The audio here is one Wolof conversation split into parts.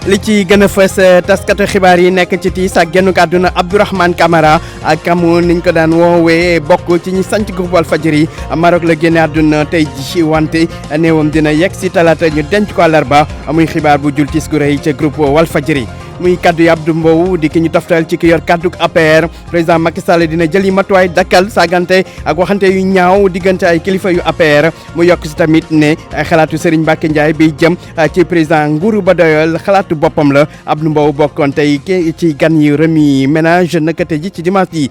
li ci gën a fës taskatu xibaar yi nekk ci tiis ak gennu àdduna Abdourahmane Camara ak kamu niñ ko daan woowee bokk ci ñi sanc groupe Walfadjri Maroc la génne àdduna tey ji wante néewam dina yegg si talaata ñu denc ko àllarba muy xibaar bu jul tiis gu rëy ca groupe Walfadjri muy kaddu yi Abdou Mbow di ki ñu toftal ci ki yor kaddu APR président Macky Sall dina jëli matuwaay dakkal saagante ak waxante yu ñaaw diggante ay kilifa yu APR mu yokk si tamit ne xalaatu Serigne Mbacké Ndiaye bi jëm ci président nguuru ba doyal xalaatu boppam la Abdou Mbow bokkoon tey ci gan yi remis ménage nakate ji ci dimanche yi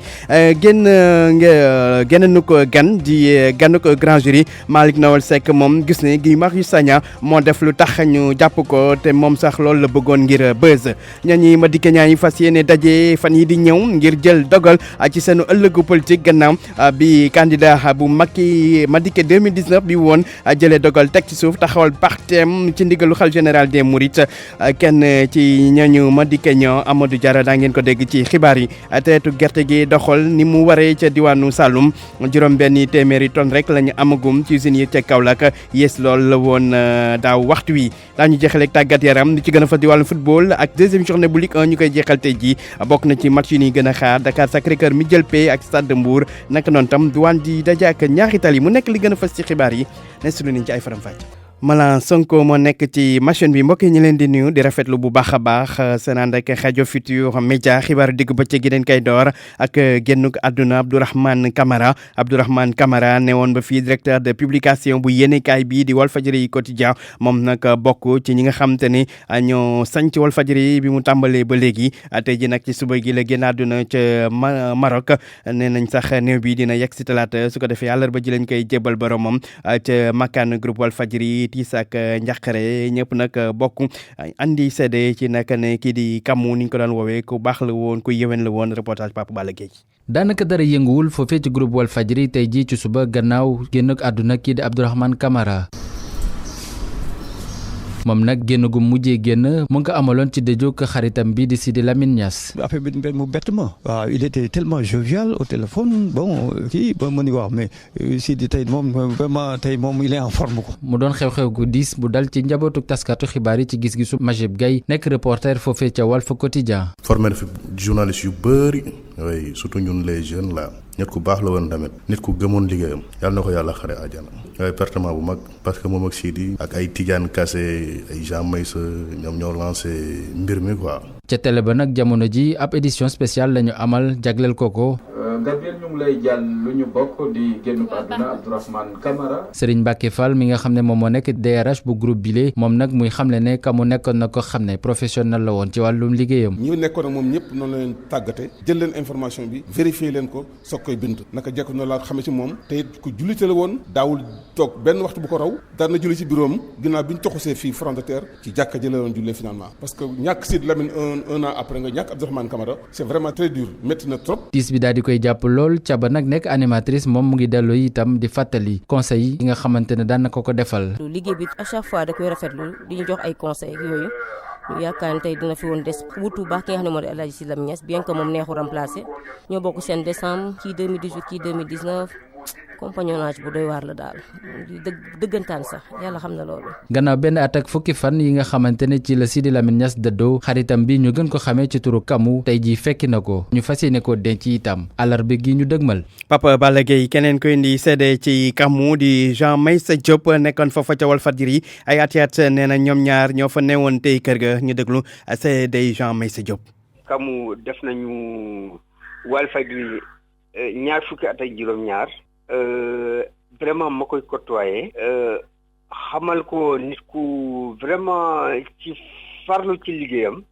génn nu ko gan di ganu ko grand jury Malick Nawal Seck moom gis ne Guy Marius Sagna moo def lu tax ñu jàpp ko te moom sax loolu la bëggoon ngir buzz ñañi Madické Niang yi fas yéene daje fan yi di ñëw ngir jël dogal ci seen ëllëgu politique gannaaw bi candidat bu Madické 2019 bi woon jëlee dogal teg ci suuf taxawal partem ci ndigalu xalifa général des Mourides kenn ci ñañu Madické Niang Amadou Diarra daa ngeen ko dégg ci xibaar yi teetu gerte gi doxal ni mu waree ca diwaanu Saloum juróom-benni téeméeri tonnes rek la ñu amagum ci usines yi ca Kaolack yées lool la woon daaw waxtu wi daañu jeexaleeg tàggat yaram li ci gën a fas di wàllu football ak deuxième journée bu Ligue 1 ñu koy jeexal tey jii bokk na ci match yi ñuy gën a xaar Dakar Sacré-Cœur mi jël pay ak Stade de Mbour naka noonu tam Douane di daje ak Ñaari Tali mu nekk li gën a fas ci xibaar yi ne sunu niñ ci ay faram-fàcce. Malang Sonko moo nekk ci machine bi mbokk yi ñu leen di nuyu di rafetlu bu baax a baax seen ànd ak rajo Futurs Médias xibaaru digg bëccëg gi dañ koy door ak génnuk àdduna Abdourahmane Camara ne woon ba fii directeur de publication bu yéenekaay bii di Walfadjri quotidien moom nag bokk ci ñi nga xam te ni ñoo sanc Walfadjri bi mu tàmbalee ba léegi tey ji nag ci suba gi la génn àdduna ca Maroc nee nañ sax néew bi dina yegg si talaata su ko defee àllarba ji lañ koy jébal boromam ca makkaan groupe Walfadjri tiis ak njaqare ñëpp nag bokk andi seede ci nag ne kii di Kamu ni ñu ko daan woowee ku baax la woon ku yéwén la woon reportage Papa Balla Gueye. daanaka dara yënguwul foofee ci groupe Walfadjri tey jii ci suba gannaaw génn àdduna kii di Abdourahmane Camara. moom nag génn gu mujjee génn mu ngi ko amaloon ci dëjoog xaritam bi di Sidi Lamine Niass. affaire bi mu bett ma. waaw il était tellement jovial au téléphone bon kii ba ma ni waaw mais Sidi tey moom vraiment tey moom il est en forme ko. mu doon xew-xew gu diis bu dal ci njabootu taskatu xibaar yi ci gis-gisu Majib Gaye nekk reporter foofee ca Walf Quotidien. formé na fi journaliste yu bëri oui surtout ñun les jeunes là. nit ku baax la woon tamit nit ku gëmoon liggéeyam yàlla na ko yàlla xare àjjana waaye pertement bu mag parce que moom ak Sidi ak ay Tidiane Kassé ay Jean Meissa ñoom ñoo lancé mbir mi quoi. ca télé ba nag jamono ji ab édition spéciale la ñu amal jagleel ko. Gabriel ñu ngi lay jàll lu ñu bokk di génn àdduna Abdourahmane Camara. Serigne Mbacké Fall mi nga xam ne moom moo nekk DRH bu groupe bile moom nag muy xamle ne ka mu nekkoon na ko xam ne professionnel la woon ci wàllum liggéeyam. ñi nekkoon ak moom ñëpp noonu la leen tàggate jël leen information bi vérifier leen ko soog koy bind naka jekk noonu laa xamee ci moom te it ku jullite la woon daawul toog benn waxtu bu ko raw daan na julli ci bureau am ginnaaw bi ñu toxusee fii front de terre ci jàkka ji la doon jullee finalement parce que ñàkk Sidi Lamine un an après nga ñàkk Abdourahmane Camara c'est vraiment très dur métti na trop. tiis bi daal di koy jàpp lool Caba nag nekk animatrice moom mu ngi delloo itam di fàttali conseils yi nga xamante ne daan na ko defal. liggéey bi à chaque fois da koy rafetlu di ñu jox ay conseils yooyu ñu yaakaar ne tey dina fi woon des wutu baax ki nga xam ne moo di El Hadji Sidi Lamine Niass bien que moom neexu remplacé ñoo bokk seen décembre kii 2018 kii 2019 compagnonnage bu doy waar la daal dëggantaan sax yàlla xam na loolu. gannaaw benn at ak fukki fan yi nga xamante ne ci la Sidi Lamine Niass dëddoo xaritam bi ñu gën ko xamee ci turu Kamu tey jii fekki na ko ñu fas yéene ko denc itam àllarba gi ñu dëgmal. Papa Balla Gueye keneen koy indi seede ci Kamu di Jean Meissa Diop nekkoon foofa ca Walfadjri ay at nee na ñoom ñaar ñoo fa newoon tey kër ga ñu déglu seede Jean Meissa Diop. Kamu def nañu Walfadjri ñaar fukki at ak juróom-ñaar. Vraiment ma koy côtoyer xamal ko nit ku vraiment ci farlu ci liggéeyam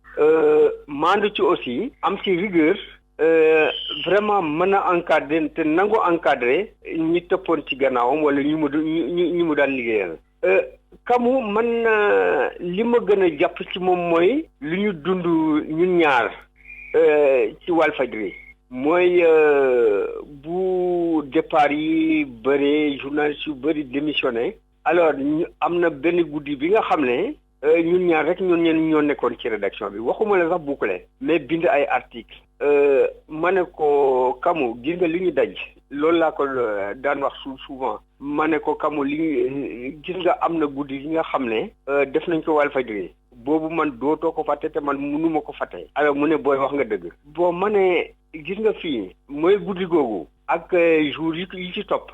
maandu ci aussi am ci rigueur vraiment mën a encadrer te nangu encadrer ñi toppoon ci gannaawam wala ñu mu daan liggéeyal Kamu man li ma gën a jàpp ci moom mooy li ñu dund ñun ñaar ci Walfadjri mooy bu départ yi bëree journaliste yu bëri démissionné alors ñu am na benn guddi bi nga xam ne ñun ñaar rek ñoo nekkoon ci rédaction bi waxuma la sax boucler mais bind ay article ma ne ko Kamou gis nga li ñu daj loolu laa ko daan wax souvent ma ne ko Kamou li gis nga am na guddi yi nga xam ne def nañ ko Walfadjri boobu man dootoo ko fàtte te man mënuma ko fàtte alors mu ne booy wax nga dëgg bon ma ne gis nga fii mooy guddi googu ak jour yi ci topp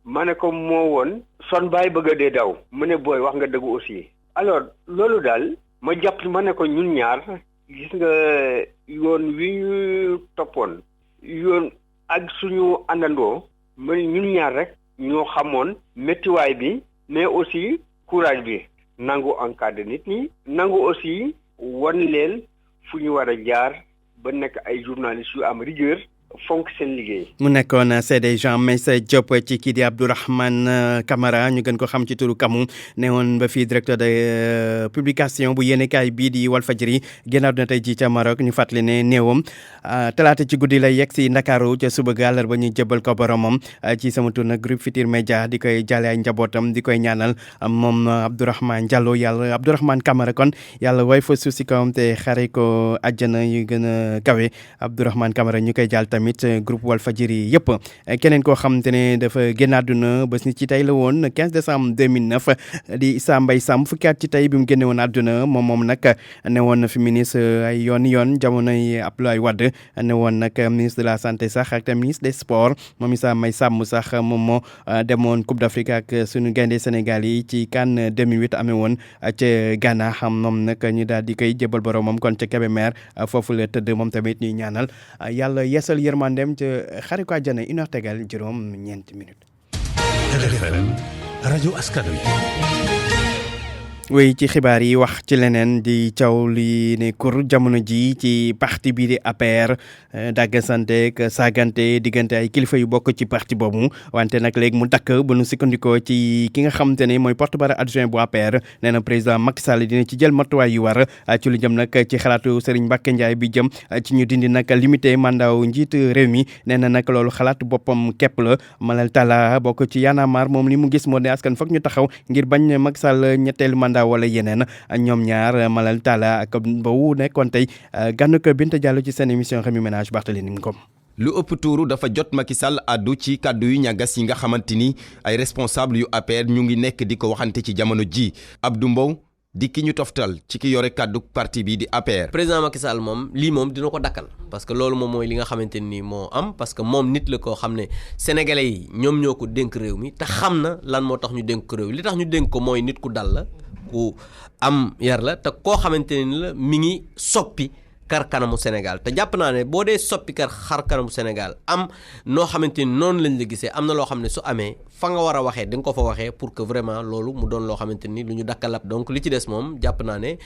ma ne ko moo woon son baay bëgg a dee daw mu ne booy wax nga dëgg aussi alors loolu daal ma jàpp ma ne ko ñun ñaar gis nga yoon wi ñu toppoon yoon ak suñu àndandoo ma ñun ñaar rek ñoo xamoon méttiwaay bi mais aussi courage bi nangu encadré nit ñi nangu aussi wan leen fu ñu war a jaar ba nekk ay journalistes yu am rigueur fonk seen liggéey. mu nekkoon CD Jean Meissa Diop ci kii di Abdourahmane Camara ñu gën ko xam ci turu Kamou ne woon ba fii directeur de publication bu yéenekaay bii di Walfadjri génnaat na tey jii ca Maroc ñu fàttali ne néewam talaata ci guddi lay yegg si Ndakaaru ca suba ga àllarba ñu jëbal ko boromam ci sama tur nag groupe Futurs Médias di koy jàlle ay njabootam di koy ñaanal moom Abdourahmane Diallo yàlla Abdourahmane Camara kon yàlla way fa suuf si kawam te xare ko àjjana yu gën a kawe Abdourahmane Camara ñu koy jàll tamit groupe Walfadjri yëpp keneen koo xamante ne dafa génn àdduna bés ni ci tey la woon 15 décembre 2009 di Issa Mbaye Samb fukki at ci tey bi mu génne woon àdduna moom nag ne woon na fi ministre ay yoon jamonoy Abdoulaye Wade ne woon nag ministre de la santé sax ak ministre des sports moom Issa Mbaye Samb sax moom moo demoon Coupe d'Afrique ak suñu gaynde Sénégal yi ci CAN 2008 amee woon ca Ghana xam moom nag ñu daal di koy jébal boromam kon ca Kébémer foofu la tëdd moom tamit ñuy ñaanal yàlla yeesal yërmandem ca xari ko àjjana 1h tegal juróom ñeenti minutes. RFM rajo askan wi. wéy ci xibaar yi wax ci leneen di coow li ne kur jamono ji ci parti bii di APR dàggasanteeg saagante diggante ay kilifa yu bokk ci parti boobu wante nag léegi mu dakk bu nu sukkandikoo ci ki nga xamante ne mooy porte-parole adjoint bu APR nee na président Macky Sall dina ci jël matuwaay yu war ci lu jëm nag ci xalaatu Serigne Mbacké Ndiaye bi jëm ci ñu dindi nag limité mandat njiit réew mi nee na nag loolu xalaatu boppam képp la Malal Talla bokk ci Y'en a marre moom li mu gis moo ne askan foog ñu taxaw ngir bañ Macky Sall ñetteelu mandat wala yeneen ñoom ñaar Malal Talla ak Mbow nekkoon tey gànn ko Binta Diallo ci seen émission Rewmi Ménage Barthélémy Ngom. lu ëpp tuuru dafa jot Macky Sall àddu ci kàddu yu ñagas yi nga xamante ni ay responsable yu APR ñu ngi nekk di ko waxante ci jamono ji Abdou Mbow di ki ñu toftal ci ki yore kàddu parti bi di APR. président Macky Sall moom lii moom dina ko dakkal parce que loolu moom mooy li nga xamante ni moo am parce que moom nit la koo xam ne sénégalais yi ñoom ñoo ko dénk réew mi te xam na lan moo tax ñu dénk ko réew li tax ñu dénk ko mooy nit ku dal la ku am yar la te koo xamante ni la mi ngi soppi kar kanamu Sénégal te jàpp naa ne boo dee soppi xar kanamu Sénégal am noo xamante ni noonu lañ la gisee am na loo xam ne su amee fa nga war a waxee di nga ko fa waxee pour que vraiment loolu mu doon loo xamante ni lu ñu dakkalab donc li ci des moom jàpp naa ne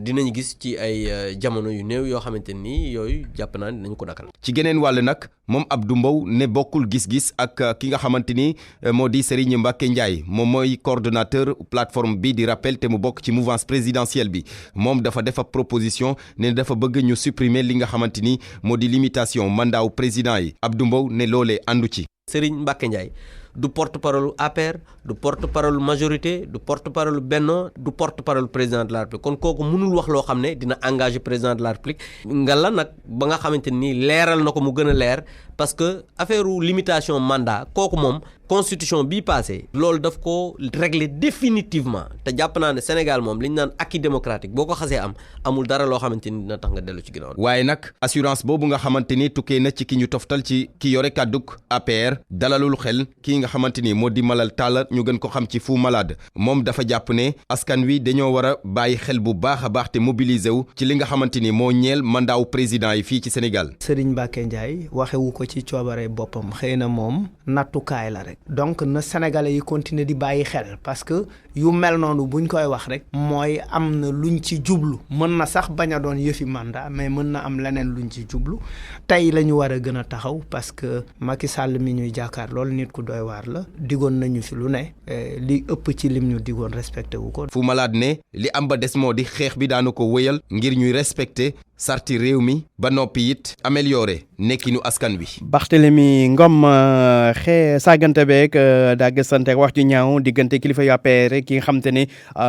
dinañu gis ci ay jamono yu néew yoo xamante ni yooyu jàpp naa ne dinañu ko dakkal. ci geneen wàll nag moom Abdou Mbow ne bokkul gis-gis ak ki nga xamante ni moo di Serigne Mbacké Ndiaye moom mooy coordonnateur plateforme bi di rappel te mu bokk ci mouvance présidentielle bi moom dafa def ab proposition ne dafa bëgg ñu supprimer li nga xamante ni moo di limitation mandat président yi Abdou Mbow ne loolee àndu ci. Serigne Mbacké Ndiaye du porte-parole APR du porte-parole majorité du porte-parole Benno du porte-parole président de la République kon kooku mënul wax loo xam ne dina engagé président de la République nga la nag ba nga xamante ni leeral na ko mu gën a leer parce que affaire limitation mandat kooku moom constitution bii passé loolu daf ko régler définitivement te jàpp naa ne Sénégal moom li ñu naan acquis démocratique boo ko xasee am amul dara loo xamante ni dina tax nga dellu ci ginnaaw. waaye nag assurance boobu nga xamante ni tukkee na ci ki ñu toftal ci ki yore kàdduk APR dalalul xel ki nga xamante ni moo di Malal Talla ñu gën ko xam ci Fou Malade moom dafa jàpp ne askan wi dañoo war a bàyyi xel bu baax a baax te mobiliser wu ci li nga xamante ni moo ñeel mandat wu président yi fii ci Sénégal. Serigne Mbacké Ndiaye waxewu ko ci coobare boppam xëy na moom nattukaay la rek donc na sénégalais yi continuer di bàyyi xel parce que yu mel noonu buñ koy wax rek mooy am na luñ ci jublu mën na sax bañ a doon yëfi mandat mais mën na am leneen luñ ci jublu tey la ñu war a gën a taxaw parce que Macky Sall mi ñuy jàkkaar loolu nit ku doy waar la digoon nañu fi lu ne li ëpp ci lim ñu digoon respecté wu ko. Fou Malade ne li am ba des moo di xeex bi daanu ko wéyal ngir ñuy respecté sarti réew mi ba noppi it amélioré nekkinu askan wi. Barthélémy Ngom saagante beeg dagg sante wax ju ñaaw diggante kilifa yu APR ki nga xam te ne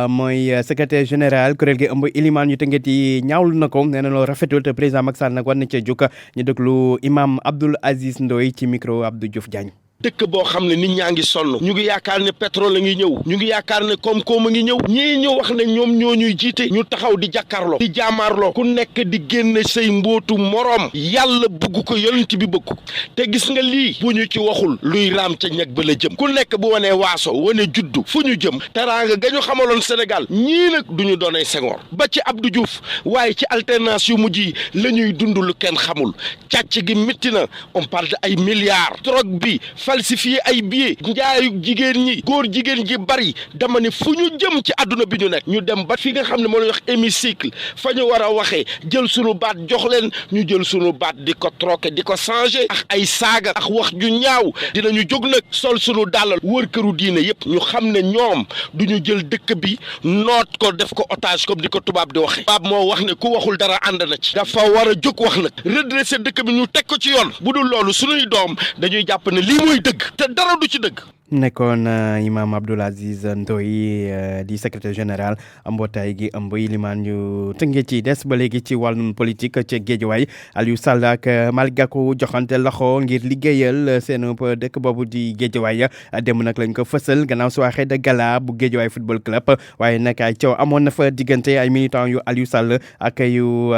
mooy secrétaire général kuréel gi ëmb ilimaan yu Tëngéej yi ñaawlu na ko nee na loolu rafetul te président Macky Sall nag war na cee jóg ñu déglu imam Abdoul Aziz Ndoye ci micro Abdou Diouf Diagne. dëkk boo xam ne nit ñaa ngi sonn ñu ngi yaakaar ne pétrole a ngi ñëw ñu ngi yaakaar ne koom-koom a ngi ñëw ñii ñu wax ne ñoom ñoo ñuy jiite ñu taxaw di jàkkaarloo di jaamaarloo ku nekk di génne say mbootu moroom yàlla bugg ko yonent bi bëgg ko te gis nga lii bu ñu ci waxul luy raam ca ñag ba la jëm ku nekk bu wanee waaso wane juddu fu ñu jëm teraanga ga ñu xamaloon Sénégal ñii nag du ñu doonay Senghor ba ci Abdou Diouf waaye ci alternance yu mujj yi la ñuy dund lu kenn xamul càcc gi métti na on parle de ay milliards drogue bi falsifié ay billets njaayu jigéen ñi góor jigéen ji bari dama ne fu ñu jëm ci àdduna bi ñu nekk ñu dem ba fi nga xam ne moo lay wax hémicycle fa ñu war a waxee jël sunu baat jox leen ñu jël sunu baat di ko troquer di ko changer ak ay saaga ak wax ju ñaaw dinañu jóg nag sol sunu dàllal wër këru diine yépp ñu xam ne ñoom du ñu jël dëkk bi noot ko def ko otage comme di ko tubaab di waxee tubaab moo wax ne ku waxul dara ànd na ci dafa war a jóg wax nag redresser dëkk bi ñu teg ko ci yoon bu dul loolu sunuy doom dañuy jàpp ne lii mooy dëgg te dara du ci dëgg. nekkoon imam Abdoul Aziz Ndoye di secrétaire général mbootaay gi ëmb ilimaan yu Tëngéej ci des ba léegi ci wàllum politique ci Guédiawaye Aliou Sall ak Malick Gakou joxante loxo ngir liggéeyal seen dëkk boobu di Guédiawaye démb nag lañ ko fësal gannaaw soirée de gala bu Guédiawaye football club waaye nag ay coow amoon na fa diggante ay militants yu Aliou Sall ak yu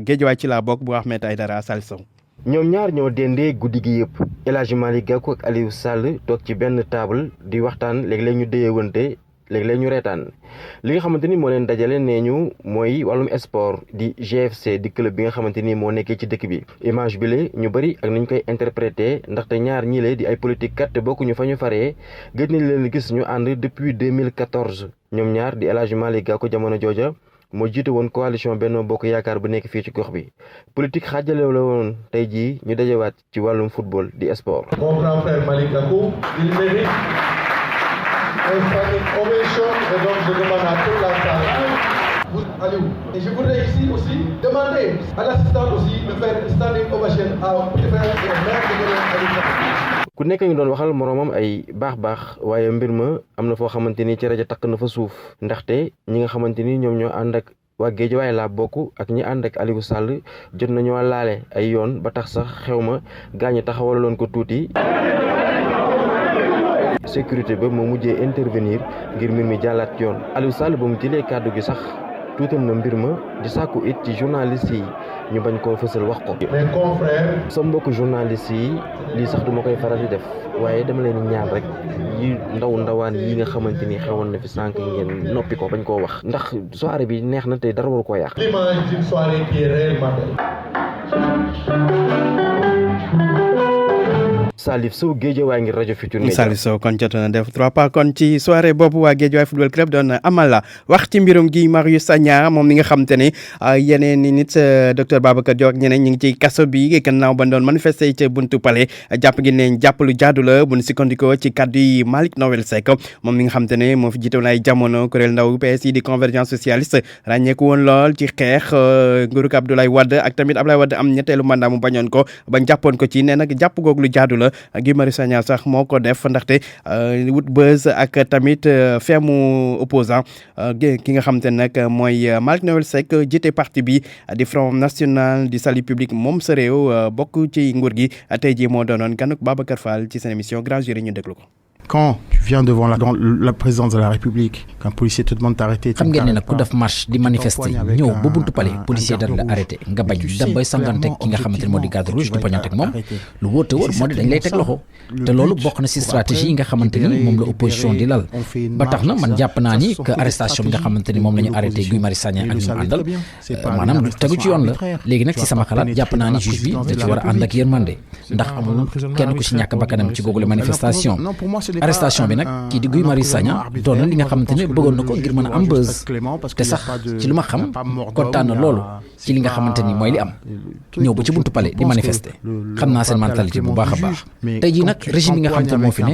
Guédiawaye ci la bokk bu Ahmed Aïdara Sall Sow. ñoom ñaar ñoo dendee guddi gi yëpp El Hadji Malick Gakou ak Aliou Sall toog ci benn table di waxtaan léeg-léeg ñu déyewante léeg-léeg ñu reetaan li nga xamante ni moo leen dajale nee ñu mooy wàllum sport di GFC di club bi nga xamante ni moo nekkee ci dëkk bi image bi la ñu bëri ak nañ koy interpréter ndaxte ñaar ñi la di ay politique kat te bokkuñu fa ñu faree gëj nañ leen gis ñu ànd depuis 2014 ñoom ñaar di El Hadji Malick Gakou jamono jooja moo jiite woon coalition Benno Bokk Yaakaar bu nekk fii ci gox bi politique xaajale la woon tey jii ñu dajewaat ci wàllum football di sport. Mon grand frère Malick Gakou, il mérite un standing ovation et donc je demande à toute la salle. Aliou, et je voudrais ici aussi demander à l'assistant aussi de faire un standing ovation à petit frère et maire de Aliou. ku nekk ñu doon waxal moroomam ay baax waaye mbir ma am na foo xamante ni ci rajo takk na fa suuf ndaxte ñi nga xamante ni ñoom ñoo ànd ak waa Guédiawaye laa bokk ak ñi ànd ak Aliou Sall jot nañoo laale ay yoon ba tax sax xew ma gaañu taxawaloon ko tuuti. sécurité ba moo mujjee intervenir ngir mbir mi jàllaat yoon Aliou Sall ba mu jëlee kàddu gi sax tuutal na mbir ma di sàkku it ci journaliste yi ñu bañ koo fësal wax ko. mes confrères. sa mbokk journaliste yi lii sax duma koy faral di def waaye dama leen ñaan rek yi ndawaan yi nga xamante ni xewoon na fi sànq ngeen noppi ko bañ koo wax ndax soirée bi neex na te dara waru koo yàq. l'image d'une soirée qui est réellement belle. Salif Sow Guédiawaye ngir rajo Futurs Médias. Salif Sow kon jot na def 3 pas kon ci soirée boobu waa Guédiawaye football club doon amal wax ci mbirum Guy Marius Sagna moom mi nga xam te ne yeneen ni nit docteur Babacar Diop ak ñeneen ñu ngi ci kaso bi gannaaw ba doon manifester ca buntu palais jàpp gi ne jàpp lu jaadu la bu ñu sukkandikoo ci kaddu yi Malick Noël Seck moom mi nga xam te ne moo fi jiitoon ay jamono kuréel ndaw PS yi di convergence socialiste ràññeeku woon lool ci xeex nguurug Abdoulaye Wade ak tamit Abdoulaye Wade am ñetteelu mandat mu bañoon ko bañ jàppoon ko ci nee nag jàpp googu lu jaadu la Guy Marius Sagna sax moo ko def ndaxte wut buzz ak tamit feemu opposant ki nga xam te ne nag mooy Malick Noël Seck jiite parti bi di Front National du Salut Public moom sa réew bokk ci nguur gi tey jii moo doonoon ganuk Babacar Fall ci seen émission Grand Jury ñu déglu ko. Quand tu viens devant la présidence de la République, qu'un policier te demande d'arrêter, xam ngeen ne nag ku def marche di manifester ñëw ba buntu palais policier dal la arrêté nga bañ dem bay sangante ki nga xamante ne moo di garde rouge di poñante ak moom lu wóor te wóor moo di dañ lay teg loxo te loolu bokk na ci stratégie yi nga xamante ni moom la opposition di lal ba tax na man jàpp naa ni que arrestation bi nga xamante ni moom la ñu arrêté Guy Marius Sagna ak ñu àndal maanaam tegu ci yoon la léegi nag ci sama xalaat jàpp naa ni juge bi da ci war a ànd ak yërmande ndax amul kenn ku ci ñàkk bakkanam ci googule manifestation arrestation bi nag kii di Guy Marius Sagna doon na li nga xamante ne bëggoon na ko ngir mën a am buzz te sax ci lu ma xam kontaan na loolu ci li nga xamante ni mooy li am ñëw ba ci buntu palais di manifester xam naa seen mentalité bu baax a baax tey jii nag régime bi nga xamante ne moo fi ne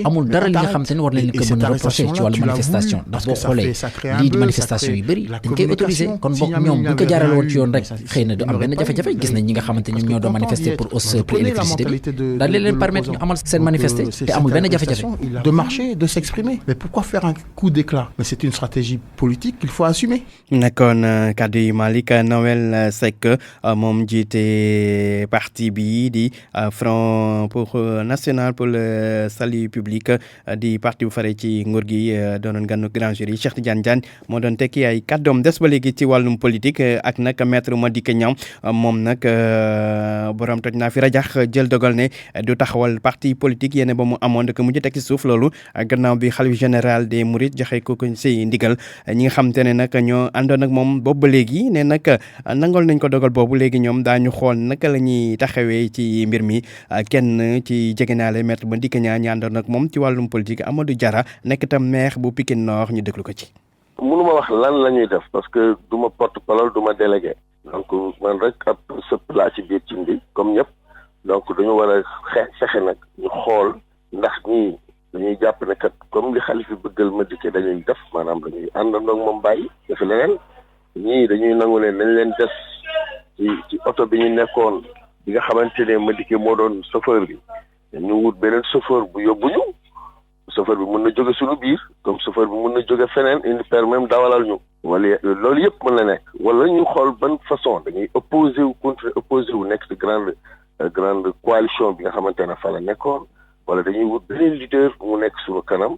amul dara li nga xamante ne war nañ ko mën a reprocher ci wàllu manifestation ndax boo xoolee lii di manifestation yu bëri dañ koy autoriser kon boog ñoom bu ñu ko jaarale woon ci yoon rek xëy na du am benn jafe-jafe gis nañ ñi nga xamante ñoom ñoo doon manifester pour hausse prix électricité bi daal leen permettre ñu amal seen manifester te amul benn jafe-jafe de marcher, de s'exprimer. Mais pourquoi faire un coup d'éclat? Mais c'est une stratégie politique qu'il faut assumer. nekkoon kaddu yi Malick Noël Seck moom jiite parti bi di Front pour national pour le salut public di parti bu fare ci nguur gi doonoon ganu grand jury Cheikh Tidiane Diagne moo doon tekki ay kàddoom des ba léegi ci wàllum politique ak nag maître Madické Niang moom nag borom toj naa fi rajax jël dogal ne du taxawal parti politique yéene ba mu amoon dëkk mujj teg ci suuf loolu gannaaw bi xalif général des Mourides joxe ko si ndigal ñi nga xam te ne nag ñoo àndoon ak moom boobu ba léegi ne nag nangol nañ ko dogal boobu léegi ñoom daañu xool naka la ñuy taxawee ci mbir mi kenn ci jegenaale maître Madické Niang ñi àndoon ak moom ci wàllum politique Amadou Diarra nekk tam maire bu Pikine Nord ñu déglu ko ci. mënuma wax lan la ñuy def parce que du ma porte-parole du ma délégué donc man rek ab sëpp laa ci biir ci bi comme ñëpp donc dañu war a fexe nag ñu xool ndax ñii dañuy jàpp ne kat comme li xalif bi bëggal Madické dañuy def maanaam dañuy àndandoo ak moom bàyyi def leneen ñii dañuy nangu leen dañ leen des ci oto bi ñu nekkoon bi nga xamante ne Madické moo doon chauffeur bi ñu wut beneen chauffeur bu yóbbuñu chauffeur bi mën na jóge suñu biir comme chauffeur bi mën na jóge feneen indi permis dawalal ñu wala loolu yëpp mën na nekk wala ñu xool ban façon dañuy opposé wu contre opposé wu nekk ci grande coalition bi nga xamante ne fa la nekkoon wala dañuy wut beneen leader mu nekk suñu kanam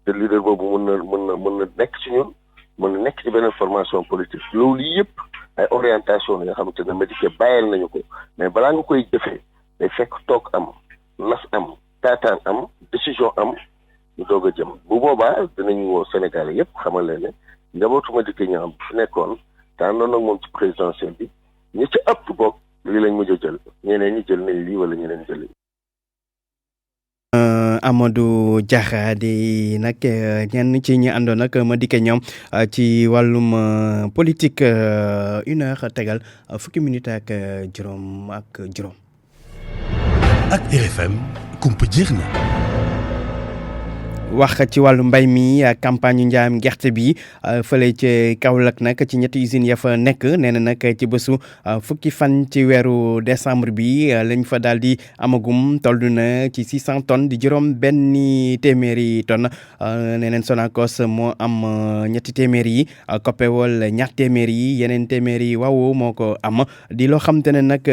te leader boobu mën na nekk ci ñun mën na nekk ci beneen formation politique loolu yëpp ay orientation la nga xamante ne Madické bàyyil nañu ko mais balaa nga koy jëfee day fekk toog am nas am taataan am décision am ñu doog a jëm bu boobaa dinañu woo Sénégal yëpp xamal leen ne njabootu Madické Niang bu fi nekkoon te àndoon ak moom ci présidentielle bi ñi ci ëpp boog lii lañ mujj a jël ñeneen ñi jël nañ lii wala ñeneen jël Amadou Diarra di nag ñenn ci ñi àndoon ak Madické Niang ci wàllum politique 1h tegal fukki minute ak juróom. ak RFM kumpa jeex na. wax ci wàllu mbay mi campagne njaayam gerte bi fële ci Kaolack nag ci ñetti usines ya fa nekk nee na nag ci bésu fukki fan ci weeru décembre bi lañ fa daal di amagum toll na ci 600 tonnes di juróom benn téeméeri tonnes nee neen Sonacos moo am ñetti téeméeri yi Copéol ñaar téeméeri yi yeneen téeméeri yi waaw moo ko am di loo xam te ne nag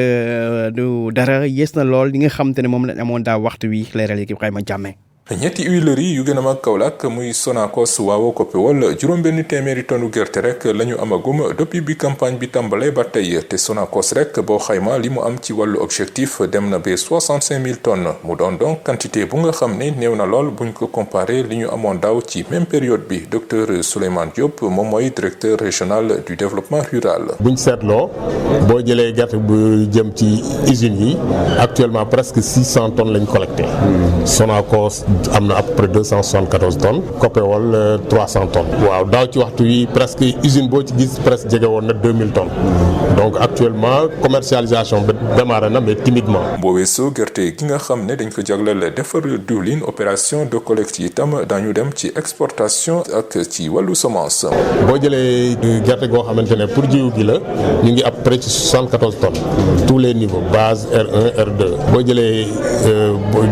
du dara yées na lool li nga xam te ne moom la amoon daa waxtu wi leeral yi Ibrahima Diamé. ñetti huileries yu gën a mag Kaolack muy Sonacos waaw Copéol juróom benn téeméeri tonnu gerte rek la ñu amagum depuis bi campagne bi tàmbalee ba tey te Sonacos rek boo xayma li mu am ci wàllu objectif dem na ba 65 000 tonnes mu doon donc quantité bu nga xam ne néew na lool buñ ko comparé li ñu amoon daaw ci même période bi docteur Souleymane Diop moom mooy directeur régional du développement rural. buñ seetloo boo jëlee gerte bu jëm ci usines yi actuellement presque 600 tonnes lañ collecté. Sonacos am na à peu près 274 tonnes Copéol 300 tonnes waaw daaw ci waxtu yi presque usine boo ci gis presque jege woon na 2000 tonnes donc actuellement commercialisation bi démarré na mais timidement. boo weesoo gerte gi nga xam ne dañ ko jagleel defar diwlin opération de collecte itam dañu dem ci exportation ak ci wàllu semence. boo jëlee gerte goo xamante ne pour jiwu gi la ñu ngi à peu près ci 74 tonnes tous les niveaux base R1 R2 boo jëlee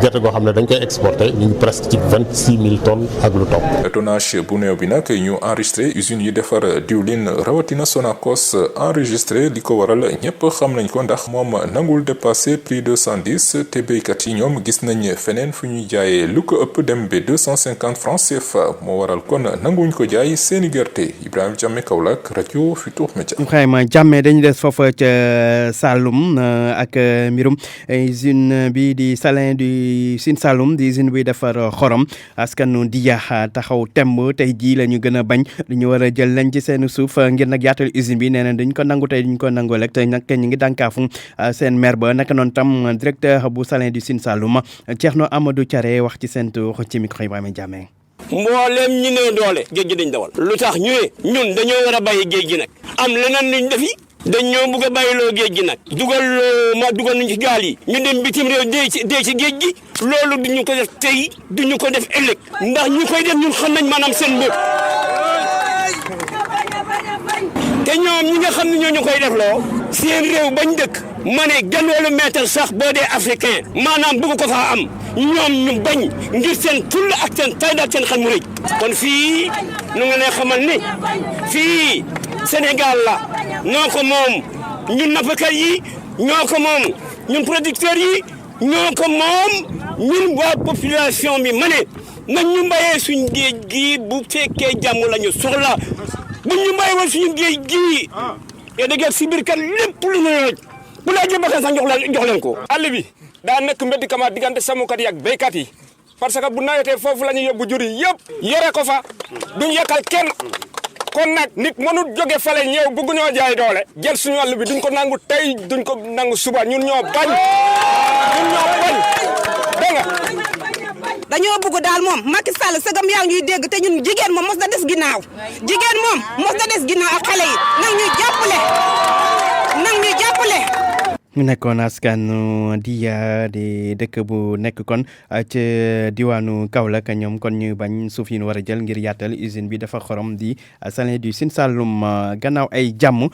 gerte goo xam ne dañ koy exporter ñu ngi presque ci 26 000 tonnes ak lu topp. tonnage bu néew bi nag ñu enregistré usines yi defar diwlin rawatina Sonacos enregistré li ko waral ñëpp xam nañ ko ndax moom nangul dépassé prix 210 te béykat yi ñoom gis nañ feneen fu ñuy jaayee lu ko ëpp dem ba 250 francs CFA moo waral kon nanguñ ko jaay seeni gerte Ibrahima Diamé Kaolack rajo Futurs Médias. Ibrahima Diamé dañu des foofa ca Saloum ak mbirum usine bi di Salin du Sine Saloum di usine bi defar xorom askanu Diya taxaw temb tey jii la ñu gën a bañ lu ñu war a jël lañ ci seen suuf ngir nag yaatal usine bi nee na duñ ko nangu tey duñ ko nangu rek te nag ñu ngi dànkaafu seen maire ba naka noonu tam directeur bu Salin du Sine Saloum Thierno Amadou Thiaré wax ci seen tur ci micro Ibrahima Diamé. mboolem ñi ne doole géej gi dañ dawal lu tax ñun dañoo war a bàyyi géej gi nag am leneen luñ defi dañoo bëgg a bàyyiloo géej gi nag dugal nañ ci gaal yi ñu dem bitim réew dee ci géej gi loolu duñu ko def tey duñu ko def ëllëg ndax ñu koy def ñun xam nañ maanaam seen mbir te ñoom ñi nga xam ne ñoo ñu koy def loo seen réew bañ dëkk ma ne genn wàllu mètre sax boo dee africain maanaam bëgg ko faa am ñoom ñu bañ ngir seen fulla ak seen fayda ak seen xel mu rëy kon fii nu nga ne xamal ni fii Sénégal la ñoo ko moom ñun nappkat yi ñoo ko moom ñun producteurs yi ñoo ko moom ñun waa population bi ma ne nañ ñu mbayee suñ géej gi bu fekkee jàmm la ñu soxla bu ñu mbayee woon suñu géej gi et dëgg si biir kat lépp lu ñu laaj bu laajee bakkan sax jox leen ko. àll bi daa nekk mbedd kama diggante sàmmkat yi ak béykat yi parce que bu nawetee foofu la ñuy yóbbu jur yi yëpp yore ko fa duñ yekkal kenn kon nag nit mënul jóge fale ñëw bëgg ñoo jaay doole jël suñu àll bi duñ ko nangu tey duñ ko nangu suba ñun ñoo bañ dégg nga. dañoo bëgg daal moom Macky Sall sëgam yaa ngi ñuy dégg te ñun jigéen moom mos na des ginnaaw jigéen moom mos na des ginnaaw ak xale yi nag ñuy jàppale. ñu nekkoon askanu Diya di dëkk bu nekk kon ca diwaanu Kaolack ñoom kon ñu bañ suuf yi ñu war a jël ngir yaatal usine bi dafa xorom di Salin du Sine Saloum gannaaw ay jàmm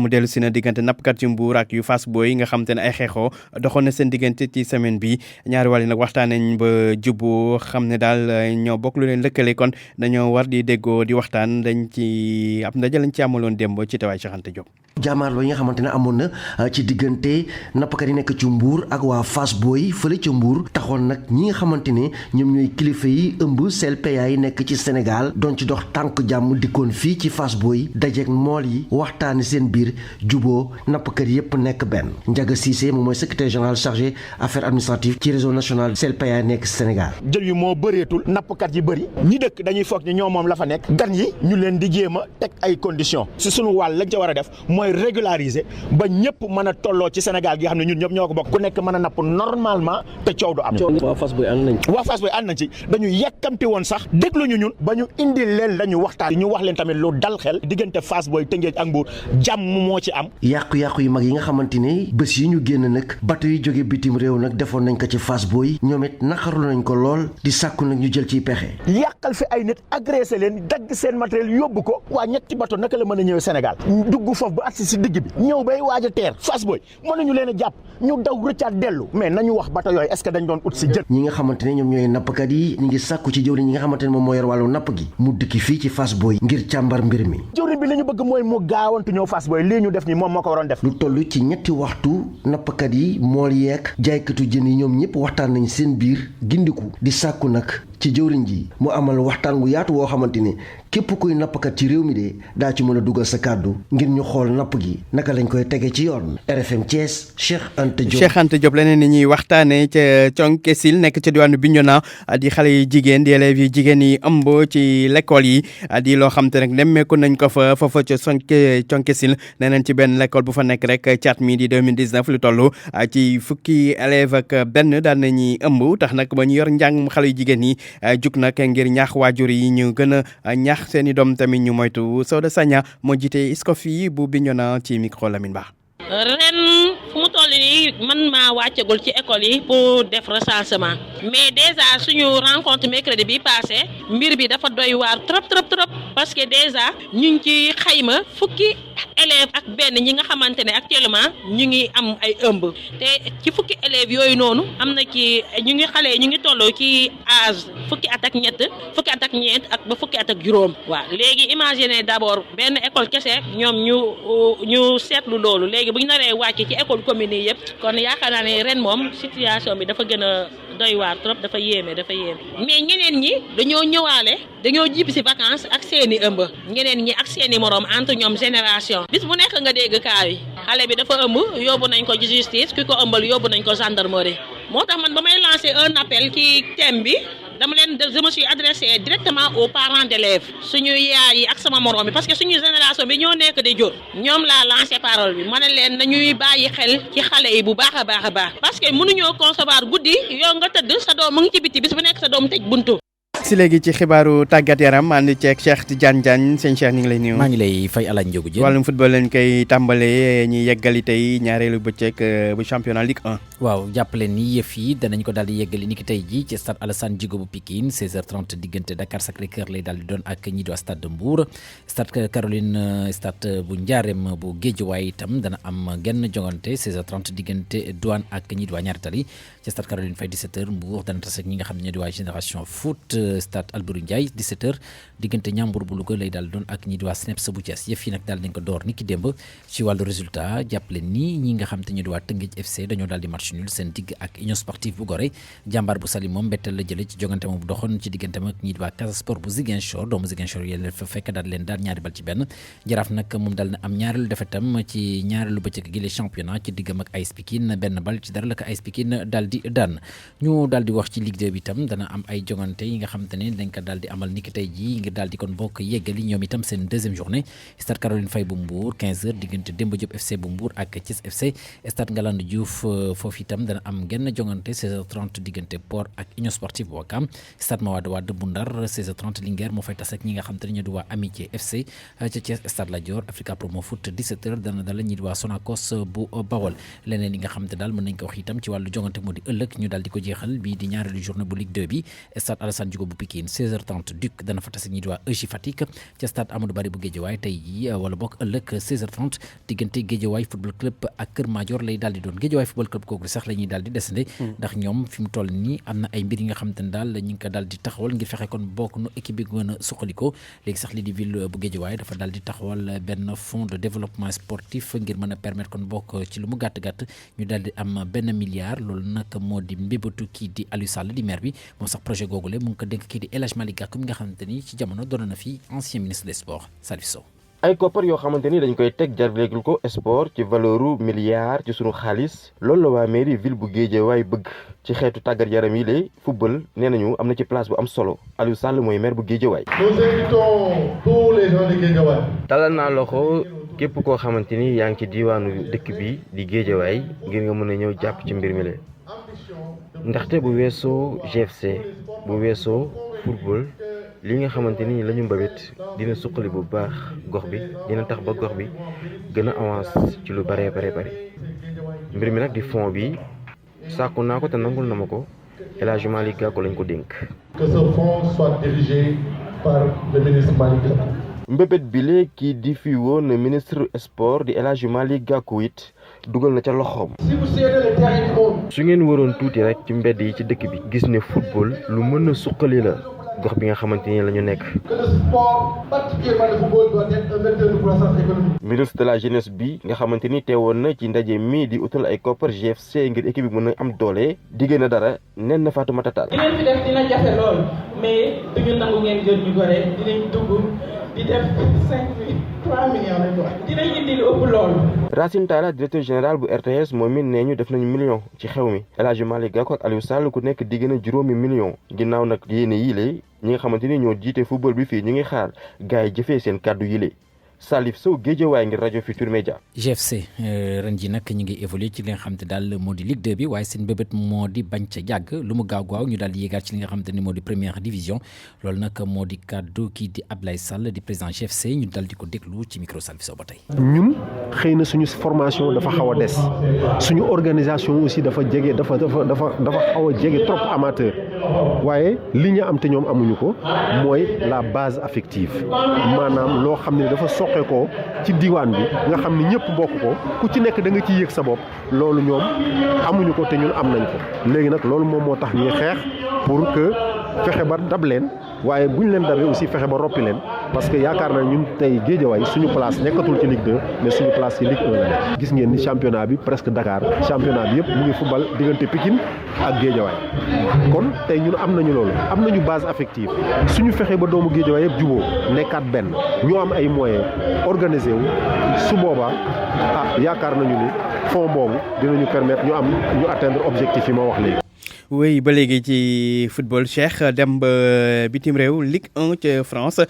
dellu si na diggante nappkat yu Mbuur ak yu Fass Boye nga xam te ne ay xeexoo doxoon na seen diggante ci semaine bi ñaari wàll yi nag waxtaan nañ ba jubbu xam ne daal ñoo bokk lu leen lëkkale kon dañoo war di déggoo di waxtaan dañ ci ab ndaje lañ ci amaloon démb ci tawaay Cheikh Anta Diop. jaamaarloo yi nga xamante ne amoon na ci diggante nappkat yi nekk ci Mbour ak waa Fass Boye fële ca Mbour taxoon nag ñi nga xamante ne ñoom ñooy kilifa yi ëmb CLPA yi nekk ci Sénégal doon ci dox tànk jàmm dikkoon fii ci Fass Boye dajeek mool yi waxtaani seen biir juboo nappkat yépp nekk benn Ndiaga Cissé moom mooy secrétaire général chargé affaires administratives ci réseau national CLPA nekk Sénégal. jël yi moo bëreetul nappkat yi bëri ñi dëkk dañuy foog ni ñoom moom la fa nekk gan yi ñu leen di jéem a teg ay conditions si sunu wàll lañ ca war a def mooy régulariser ba ñëpp mën a tolloo ci Sénégal gi nga xam ne ñun ñëpp ñoo ko bokk ku nekk mën a napp normalement te coow du am. waa Fass Boye ànd nañ ci. waa Fass Boye ànd nañ ci dañu yàkkamti woon sax déglu ñu ñun ba ñu indi leen la ñu waxtaan ñu wax leen tamit lu dal xel diggante Fass Boye Tëngéej ak Mbour jàmm moo ci am. yàqu-yàqu yu mag yi nga xamante ne bés yi ñu génn nag bateau yi jóge bitim réew nag defoon nañ ko ci Fass Boye ñoom it naqarlu nañ ko lool di sàkku nag ñu jël ciy pexe. yàqal fi ay nit agressé leen dagg seen matériel yóbbu ko waa ñetti bateau naka la mën a ñëwee Sénégal dugg foofu ba agsi si digg bi ñëw bay waaj a teer Fass Boye mënuñu leen a jàpp ñu daw rëccaat dellu mais nañu wax bateau yooyu est-ce que dañ doon ut si jën. ñi nga xamante ne ñoom ñooy nappkat yi ñu ngi sàkku ci jëwriñ ñi nga xamante ne moom moo yor wàllu napp gi mu dikki fii ci Fass Boye ngir càmbar mbir mi. jëwriñ bi li ñu bëgg mooy mu gaawantu ñëw Fass Boye lii ñu def ni moom moo ko waroon def. lu toll ci ñetti waxtu nappkat yi mool yeeg jaaykatu jën yi ñoom ñëpp waxtaan nañ seen biir gindiku di sàkku nag ci jëwriñ ji mu amal waxtaan gu yaatu woo xamante ne képp kuy nappkat ci réew mi de daa ci mën a dugal sa kàddu ngir ñu xool napp gi naka lañ koy tege ci yoon. RFM Thiès Cheikh Anta Diop. Cheikh Anta Diop leneen ni ñuy waxtaanee ca Thionkesil nekk ca diwaanu Bignona di xale yi jigéen di élèves yi jigéen yi ëmb ci l'école yi di loo xam te rek nemmeeku nañ ko fa foofa ca Thionkesil nee nañ ci benn l'école bu fa nekk rek ci at mi di 2019 lu toll ci fukki élèves ak benn daan nañuy ëmb tax nag ba ñu yor njàng xale yu jigéen yi jug nag ngir ñaax waajur yi ñu gën a ñaax seeni doom tamit ñu moytu Soda Sagna moo jiite Iscofi bu Bignona ci micro Lamine Ba. ren fu mu toll nii man maa wàccagul ci école yi pour def recensement mais déjà suñu rencontre mercredi bi passé mbir bi dafa doy waar trop parce que déjà ñu ngi ci xayma fukki élèves ak benn ñi nga xamante ne actuellement ñu ngi am ay ëmb te ci fukki élèves yooyu noonu am na ci ñu ngi xale ñu ngi tolloo ci âge fukki at ak ñett fukki at ak ñeent ak ba fukki at ak juróom waaw léegi imaginer d'abord benn école kese ñoom ñu seetlu loolu léegi bu ñu naree wàcc ci école commune yi yëpp kon yaakaar naa ne ren moom situation bi dafa gën a doy waar trop dafa yéeme mais ñeneen ñi dañoo ñëwaale dañoo jib si vacances ak seeni ëmb ñeneen ñi ak seeni moroom entre ñoom génération bis bu nekk nga dégg kaa yi xale bi dafa ëmb yóbbu nañ ko ci justice ki ko ëmbal yóbbu nañ ko gendarmerie moo tax man ba may lancer un appel ci thème bi dama leen je me suis adressé directement aux parents d'élèves suñu yaay yi ak sama moroom bi parce que suñu génération bi ñoo nekk di jur ñoom laa lancé parole bi ma ne leen nañuy bàyyi xel ci xale yi bu baax a baax parce que mënuñoo concevoir guddi yow nga tëdd sa doom mu ngi ci biti bis bu nekk sa doom tëj buntu si léegi ci xibaaru tàggat yaram ànd ceeg Cheikh Tidiane Diagne sëñ Cheikh ñu ngi lay nuyu. maa ngi lay fay Alain Ndiogou Diène. wàllum football lañ koy tàmbalee ñi yeggali tey ñaareelu bëccëg bu championnat Ligue 1. waaw jàppale ni yëf yi danañ ko daal di yeggali ni ki tey ji ci stade Alassane Djigo bu Pikine 16h30 diggante Dakar Sacré-Cœur lay daal di doon ak ñi di waa stade de Mbour stade Caroline stade bu Ndiarème bu Guédiawaye itam dana am genn jongante 16h30 diggante Douane ak ñi di waa Ñaari Tali ci stade Caroline Faye 17h Mbour dana tase ak ñi nga xam ne ñoo di waa Génération Foot stade Albouri Ndiaye 17h diggante Ñambour bu Louga lay daal doon ak ñi di waa SNEPS bu Thiès yëf yi nag daal nañ ko door ni ki démb ci wàllu résultat jàppale ni ñi nga xam te ñoo di waa Tëngéej FC dañoo daal di match nul seen digg ak Union Sportive bu Gorée jàmbaar bu Saly moom mbetteel la jële ci jongante moom bu doxoon ci diggante ak ñi di waa Casa Sport bu Ziguinchor doomu Ziguinchor yéen leen fa fekk daal leen daan ñaari bal ci benn Jaraaf nag moom daal na am ñaareelu defetam ci ñaareelu bëccëg gi les championnat ci diggam ak AS Pikine benn bal ci dara la ko AS Pikine daal di daan ñu daal di wax ci Ligue 2 bi itam dana am ay jongante yi nga xam te ne dañ ko daal di amal niki tey jii ngir daal di kon bokk yeggali ñoom itam seen deuxième journée stade Caroline Faye bu Mbour 15h diggante Demba Diop FC bu Mbour ak Thiès FC stade Ngalandou Diouf foofu itam dana am genn jongante 16h30 diggante Port ak Union Sportive bu Ouakam stade Mawade Wade bu Ndar 16h30 Linguère moo fay tas ak ñi nga xam te ne ñoo di waa Amitié FC ca Thiès stade Lat Dior Africa Promo Foot 17h dana dala ñi di waa Sonacos bu Bawol leneen yi nga xam te daal mën nañ ko wax itam ci wàllu jongante moo di ëllëg ñu daal di ko jeexal bii di ñaareelu journée bu Ligue 2 bi stade Alassane Djigo bu Pikine 16h30 Duc dana fa tase ñi di waa EJ Fatick ca stade Amadou Barry bu Guédiawaye tey jii wala bokk ëllëg 16h30 diggante Guédiawaye football club ak Kër Madior lay daal di doon Guédiawaye football club kooku sax la ñuy daal di desande ndax ñoom fi mu toll nii am na ay mbir yi nga xam te ne daal ñu ngi ko daal di taxawal ngir fexe kon bokk nu équipe bi gën a suqaliko léegi sax li di ville bu Guédiawaye dafa daal di taxawal benn fonds de développement sportif ngir mën a permettre kon bokk ci lu mu gàtt-gàtt ñu daal di am benn milliard loolu nag moo di mbébatu kii di Aliou Sall di maire bi moom sax projet googule mu ngi ko dénk kii di El Hadj Malick Gakou mi nga xamante ni ci jamono doon na fi ancien ministre des sports Salif Sow. ay koppar yoo xamante ni dañ koy teg jarleegul ko sport ci valeuru milliard ci sunu xaalis loolu la waa mairie ville bu Guédiawaye bëgg ci xeetu tàggat yaram yi lay football nee nañu am na ci place bu am solo Aliou Sall mooy maire bu Guédiawaye. Nous invitons tous les gens de Guédiawaye. dalal naa loxo képp koo xamante ni yaa ngi ci diwaanu dëkk bi di Guédiawaye ngir nga mën a ñëw jàpp ci mbir mi la ndaxte bu weesoo GFC bu weesoo football li nga xamante ni la ñu mbabit dina suqali bu baax gox bi dina tax ba gox bi gën a avance ci lu bare mbir mi nag di fond bi sàkku naa ko te nangul na ma ko El Hadj Malick Gakou lañ ko dénk. Que ce fonds soit dirigé par le ministre Malick Gakou. mbébét bi léegi kii di fi woon ministre sport di El Hadj Malick Gakou it dugal na ca loxoom. su ngeen waroon tuuti rek ci mbedd yi ci dëkk bi gis ne football lu mën a suqali la gox bi nga xamante ni la ñu nekk. ministre de la jeunesse bi nga xamante ni teewoon na ci ndaje mi di utal ay koppar GFC ngir équipe bi mën a am doole diggée na dara nen na Fatoumata Tall. li ngeen fi def dina jafe lool mais duñu nangu ngeen jël ñu gore dinañ dugg di def 3 millions lañ wax dinañ indi lu ëpp loolu. Racine Talla directeur général bu RTS moom it nee ñu def nañu million ci xew mi El Hadj Malick Gakou ak Aliou Sall ku nekk digg na juróomi million ginnaaw nag yéene yile ñi nga xamante ni ñoo jiite football bi fii ñu ngi xaar gars yi jëfee seen kàddu yile Salif Sow Guédiawaye ngir rajo Futur Média. GFC ren ji nag ñu ngi évoluer ci li nga xam te daal moo di Ligue 2 bi waaye seen bébét moo di bañ ca jàgg lu mu gaaw ñu daal di yéegaat ci li nga xam te ni moo di première division loolu nag moo di kàddu kii di Ablaye Sall di président GFC ñu daal di ko déglu ci micro Salif Sow ba tey. ñun xëy na suñu formation dafa xaw a des suñu organisation aussi dafa xaw a jege trop amateur waaye li ñu am te ñoom amuñu ko mooy la base affective maanaam loo xam ne dafa soqe ko ci diwaan bi nga xam ne ñëpp bokk ko ku ci nekk da nga ciy yëg sa bopp loolu ñoom amuñu ko te ñun am nañ ko léegi nag loolu moom moo tax ñuy xeex pour que fexe ba dab leen waaye buñ leen dabee aussi fexe ba roppi leen parce que yaakaar na ñun tey Guédiawaye suñu place nekkatul ci Ligue 2 mais suñu place ci Ligue 1 la nekk. gis ngeen ni championnat bi presque Dakar championnat bi yëpp mu ngi football diggante Pikine ak Guédiawaye kon tey ñun am nañu loolu am nañu base affective suñu fexe ba doomu Guédiawaye yëpp juboo nekkaat benn ñu am ay moyens organisé wu su boobaa yaakaar nañu ni fond boobu dinañu permettre ñu atteindre objectif yi ma wax léegi. oui ba léegi ci football Cheikh dem ba bitim réew Ligue 1 ca France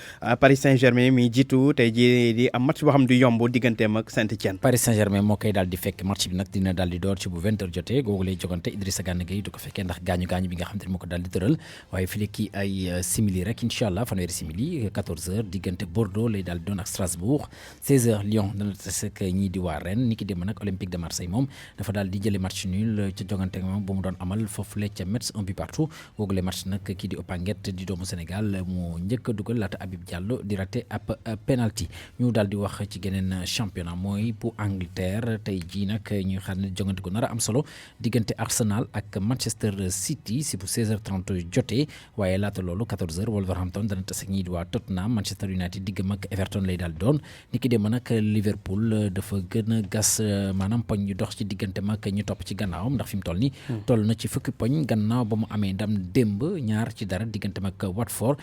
Paris Saint-Germain mi jiitu tey jii di am match boo xam du yomb digganteem ak Saint-Étienne. Paris Saint-Germain moo koy daal di fekk match bi nag dina daal di door ci bu 20h jotee googu lay jogante Idrissa Gana Gueye du ko fekkee ndax gaañu bi nga xam te ne moo ko daal di tëral waaye fii ki ay simili rek incha allah fanweeri simili 14h diggante Bordeaux lay daal di doon ak Strasbourg 16h Lyon dana tase ak ñii di waa Rennes ni ki dem nag Olympique de Marseille moom dafa daal di jëlee match nul ca jogante moom bu mu doon amal foofu la ca Metz 1 but partout googu lay match nag kii di Opanguette di doomu Sénégal mu njëkk a dugal laata Habib Diallo di raté ab penalty ñu daal di wax ci geneen championnat mooy pour Angleterre tey jii nag ñu xam ne jogante ko nar a am solo diggante Arsenal ak Manchester City si bu 16h30 jotee waaye laata loolu 14h Wolverhampton dana tase ak ñii di waa Tottenham Manchester United diggam ak Everton lay daal doon ni ki dem nag Liverpool dafa gën a gas maanaam poñ ñu dox ci diggante mag ñu topp ci gannaawam ndax fi mu toll nii toll na ci fukki poñ gannaaw ba mu amee ndam démb 2-0 diggante mag Watford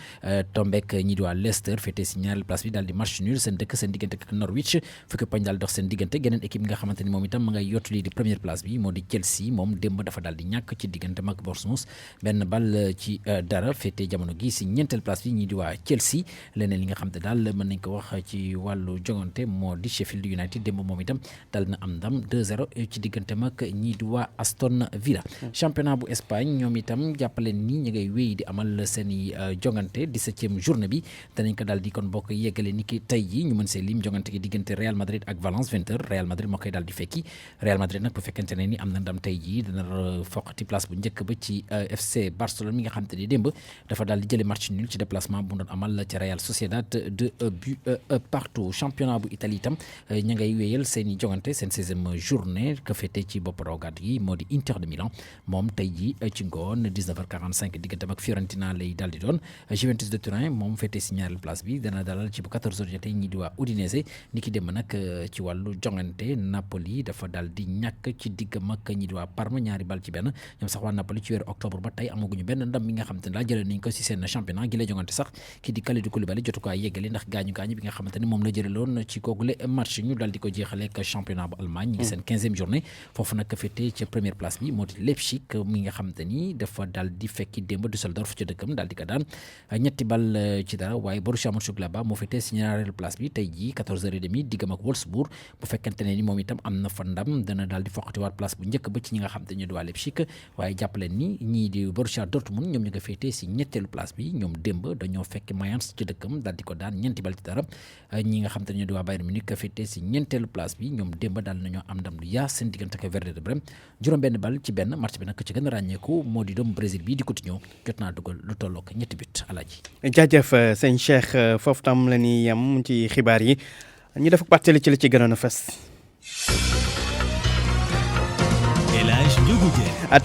tombeek ñi di waa Leicester féetee si ñaareelu place bi daal di match nul seen dëkk seen diggante ak Norwich fukki poñ daal dox seen diggante geneen équipe bi nga xamante ni moom itam ma ngay yottu lii di première place bi moo di Chelsea moom démb dafa daal di ñàkk ci diggante mag Bournemouth benn bal ci dara féetee jamono gi si ñeenteel place bi ñi di waa Chelsea leneen li nga xam te daal mën nañ ko wax ci wàllu jongante moo di Sheffield United démb moom itam dal na am ndam 2-0 ci diggante mag ñii di waa Aston Villa championnat bu Espagne ñoom itam jàppaleen ni ñu ngay wéy di amal seen i jongante 17e journée bi danañ ko daal di kon bokk yeggale ni ki tey ji ñu mën see lim jongante gi diggante Real Madrid ak Valence 20h Real Madrid moo koy daal di fekki Real Madrid nag bu fekkente ne ni am na ndam tey ji dana foqati place bu njëkk ba ci FC Barcelone mi nga xam te ni démb dafa daal di jële match nul ci déplacement bu doon amal ci Real Sociedad 2 buts partout championnat bu Italie itam ña ngay wéyal seen i jongante seen 16e journée ka féete ci bopp rogaat yi moo di Inter de Milan moom tey ji ci ngoon 19h45 digganteem ak Fiorentina lay daal di doon Juventus de Turin moom féete si ñaareelu place bi dana dalal ci bu 14h jotee ñi di waa Udinese ni ki dem nag ci wàllu jongante Napoli dafa daal di ñàkk ci diggam ak ñi di waa Parme ñaari bal ci benn ñoom sax waa Napoli ci weeru octobre ba tey amaguñu benn ndam mi nga xam te ne daal jëlee nañ ko si seen championnat gi lay jongante sax ki di Kalidou Koulibaly jotu ko yeggale ndax gaañu bi nga xamante ne moom la jëlee loon ci koogule match ñu daal di ko jeexale ak championnat bu Allemagne ñi ngi seen 15e journée foofu nag féete ca première place bi moo di Leipzig mi nga xamante ni dafa daal di fekki démb Düsseldorf ca dëkkam daal di ko daan ñetti bal ci dara waaye Borussia Mönchengladbach moo féete si ñaareelu place bi tey jii 14h30 diggam ak Wolfsburg bu fekkente ne ni moom itam am na fa ndam dana daal di foqatiwaat place bu njëkk ba ci ñi nga xamante ñu di waa Leipzig waaye jàppaleen ni ñii di Borussia Dortmund ñoom ñu nga féete si ñetteelu place bi ñoom démb dañoo fekk Mayence ci dëkkam daal di ko daan ñeenti bal ci dara ñi nga xamante ñu di waa Bayern Munich féete si ñeenteelu place bi ñoom démb daal nañoo am ndam lu yaa seen diggante ak Werder de Brême juróom benn bal ci benn match bi nag ci gën a ràññeeku moo di doomu Brésil bii di Coutinho jot naa dugal lu tollook ñetti but alaaji jaajëf sëñ Cheikh foofu tam la ñuy yem ci xibaar yi ñu def pàttali ci li ci gënoon a fës.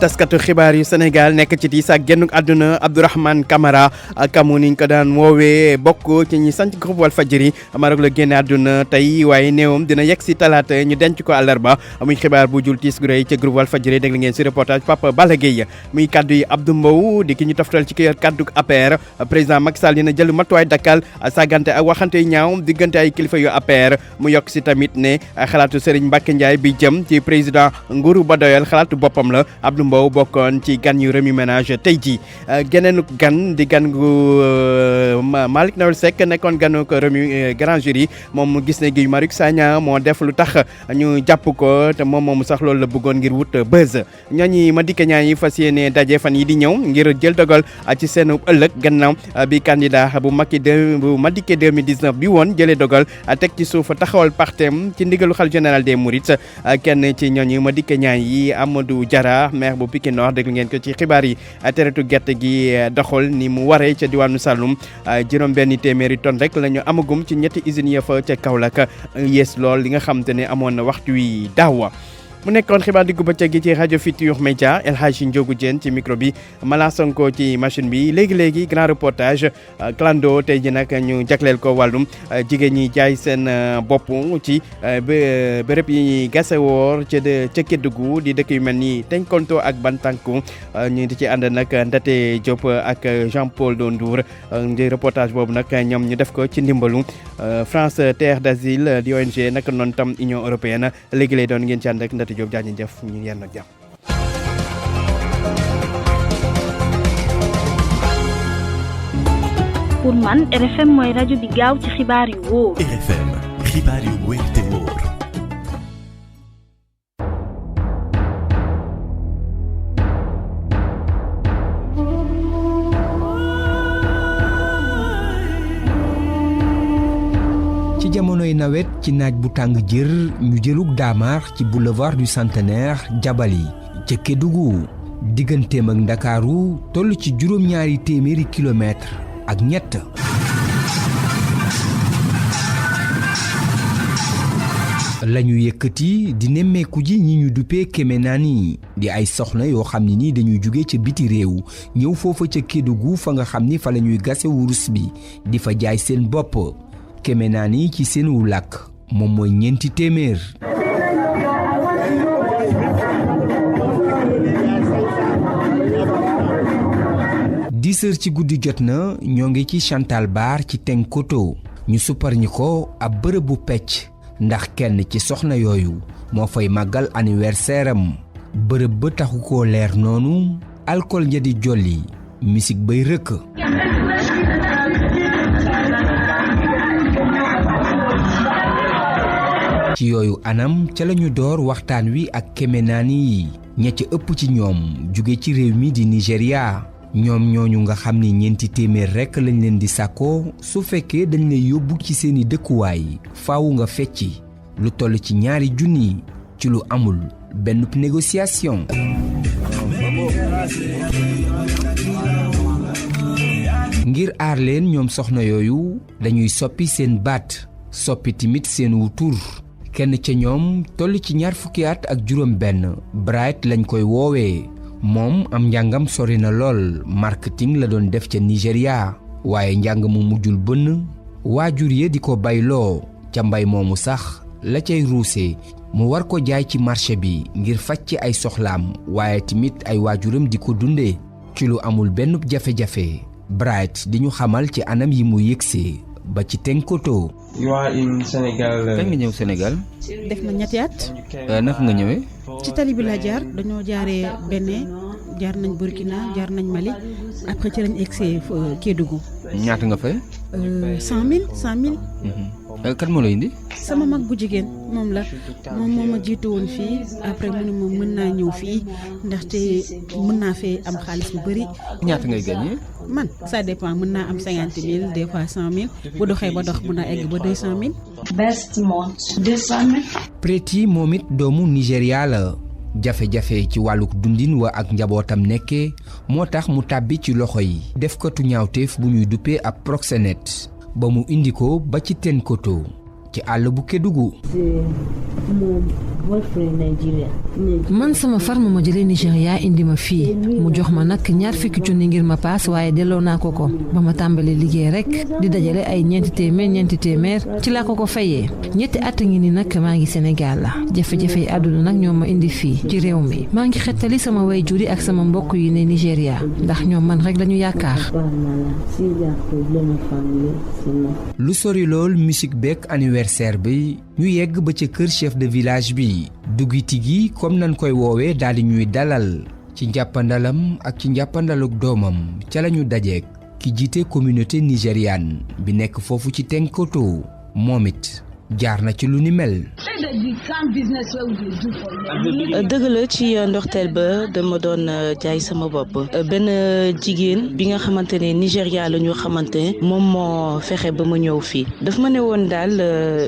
taskatu xibaar yu Sénégal nekk ci tiis ak génn àdduna Abdourahmane Camara kamu niñ ko daan woowee bokk ci ñi sanc groupe Walfadjri Maroc la génne àdduna tey waaye néewam dina yegg si talaata ñu denc ko àllarba muy xibaar bu jul tiis gu rëy ca groupe Walfadjri dégg ngeen si reportage Papa Balla Gueye muy kaddu yi Abdou Mbow di ki ñu toftal ci kër kaddu APR président Macky Sall dina jël matuwaay dakkal sagante ak waxante yu ñaaw diggante ay kilifa yu APR mu yokk si tamit ne xalaatu Serigne Mbacké Ndiaye bi jëm ci président nguuru ba doyal xalaatu boppam la Abdou Mbow bokkoon ci gan yu remue ménage tey jii geneenu gan di gan gu Malick Nawel Seck nekkoon ganu ko remue grand jury moom gis ne Guy Marius Sagna moo def lu tax ñu jàpp ko te moom sax loolu la bëggoon ngir wut buzz ñooñi ma dikke ñaa yi fas yéene daje fan yi di ñëw ngir jël dogal ci seen ëllëg gannaaw bi candidat bu Madické 2019 bi woon jëlee dogal teg ci suuf taxawal partem ci ndigalu xalifa général des Mourides kenn ci ñooñi ma dikke ñaa yi Amadou Diarra maire bu Pikine Nord déglu ngeen ko ci xibaar yi teretu gerte gi doxul ni mu waree ca diwaanu Saloum juróom benn téeméeri tonne rek la ñu amagum ci ñetti usines ya fa ca Kaolack yées lool li nga xam te ne amoon na waxtu wi daaw mu nekkoon xibaar diggu bëccëg gi ci rajo Futurs Médias El Hadji Ndiogou Diène ci micro bi Mala Sonko ci machine bi léegi grand reportage clando tey ji nag ñu jagleel ko wàllum jigéen ñi jaay seen bopp ci béréb yi ñuy gasewoor ca Kédougou di dëkk yu mel ni Tenkonto ak Bantankou ñu di ci ànd nag Ndate Diop ak Jean-Paul Dondour di reportage boobu nag ñoom ñu def ko ci ndimbalu France Terre d'Asile di ONG nag noonu tam Union européenne léegi lay doon ngeen ci ànd ak Ndate Diop jaajëf ñu yenn ak jàmm pour man RFM mooy rajo bi gaaw ci xibaar yu wóor. RFM xibaar yu wóor te wóor. ci jamonoy nawet ci naaj bu tàng jër ñu jëlug daamar ci boulevard du centenaire Jabali ca Kédougou digganteem ak Ndakaaru toll ci juróom-ñaari téeméeri kilomètre ak ñett. lañu yëkkati di nemmeeku ji ñi ñu duppee Kemenani di ay soxna yoo xam ne ni dañuy jóge ca biti réew ñëw foofa ca Kédougou fa nga xam ni fa la ñuy gase wurus bi di fa jaay seen bopp. Kemenani ci seen wu làkk moom mooy ñeenti téeméer. dix heures ci guddi jot na ñoo ngi ci Chantal Bar ci Tenkoto ñu suppar ñi ko ab bërëb bu pecc ndax kenn ci soxna yooyu moo fay màggal anniversaire am bërëb ba taxu koo leer noonu alcool ja di jolli musique bay rëkk. ci yooyu anam ca lañu door waxtaan wi ak Kemenani yi ña ca ëpp ci ñoom jóge ci réew mi di Nigéria ñoom ñooñu nga xam ni ñeenti téeméer rekk lañ leen di sàkkoo su fekkee dañ lay yóbbu ci seeni dëkkuwaay faawu nga fecci lu toll ci 2 junni ci lu amul benn négociation. ngir aar leen ñoom soxna yooyu dañuy soppi seen baat soppi tamit seen wu tur kenn ca ñoom toll ci 20 fukki at ak juróom benn Bright lañ koy woowee moom am njàngam sori na lool marketing la doon def ca Nigéria waaye njàng mu mujjul bënn waajur ya di ko bayloo ca mbay moomu sax la cay ruuse mu war ko jaay ci marché bi ngir faj ci ay soxlaam waaye tamit ay waajuram di ko dundee ci lu amul benn jafe-jafe Bright di ñu xamal ci anam yi mu yëgsee ba ci Tenkoto. kañ nga ñëw Sénégal. def na 2 at. naka nga ñëwee. ci tali bi la jaar dañoo jaaree Bénin jaar nañ Burkina jaar nañ Mali après ci lañ egsee Kédougou. ñaata nga fay. 100 000. kan moo la indi. sama mag bu jigéen moom moo ma jiitu woon fii après mu ne ma mën naa ñëw fii ndaxte mën naa fee am xaalis bu bëri. ñaata ngay gagné. man ça dépend mën naa am 50 000 des fois 100 000 bu doxee ba dox mën naa egg ba 200 000. best month 200 000. Preti moom it doomu Nigéria la jafe-jafe ci wàlluk dundin wa ak njabootam nekkee moo tax mu tàbbi ci loxo yi defkatu ñaawteef bu ñuy duppee ab proxénète ba mu indi ko ba ci Tenkoto ci àll bu Kédougou. man sama far ma jëlee Nigéria indi ma fii mu jox ma nag 20 junni ngir ma paas waaye delloo naa ko ba ma tàmbalee liggéey rek di dajale ay ñeenti téeméer ci laa ko fayee 2 at ngi ni nag maa ngi Sénégal la jafe-jafe yi àdduna nag ñoo ma indi fii ci réew mi maa ngi xettali sama waajur yi ak sama mbokk yi ne Nigéria ndax ñoom man rek lañu yaakaar. lu sori lool musique beek anniversaire bi ñu yegg ba ca kër chef de village bi dugiti gi comme nañ koy woowee daal di ñuy dalal ci njàppandalam ak ci njàppandaluk doomam ca lañu dajeek ki jiite communauté nigériane bi nekk foofu ci Tenkoto moom it jaar na ci lu ni mel. dëgg la ci ndorteel ba dama doon jaay sama bopp benn jigéen bi nga xamante ne Nigéria la ñu xamante moom moo fexe ba ma ñëw fii daf ma ne woon daal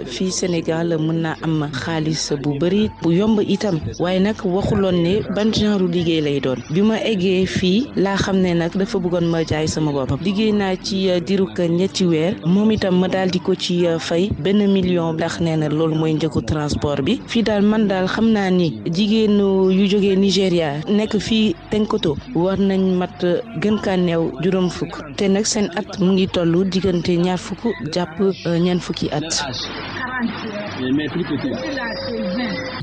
fii Sénégal mën naa am xaalis bu bëri bu yomb itam waaye nag waxuloon ne ban genre liggéey lay doon bi ma eggee fii laa xam ne nag dafa bëggoon ma jaay sama bopp liggéey naa ci diruk 2 weer moom itam ma daal di ko ci fay 1 million ndax nee na loolu mooy njëgu transport bi fii daal man daal xam naa ni jigéen yu jógee Nigéria nekk fii Tenkoto war nañ mat gën kaa néew 5 te nag seen at mu ngi toll diggante 20 jàpp 40 at.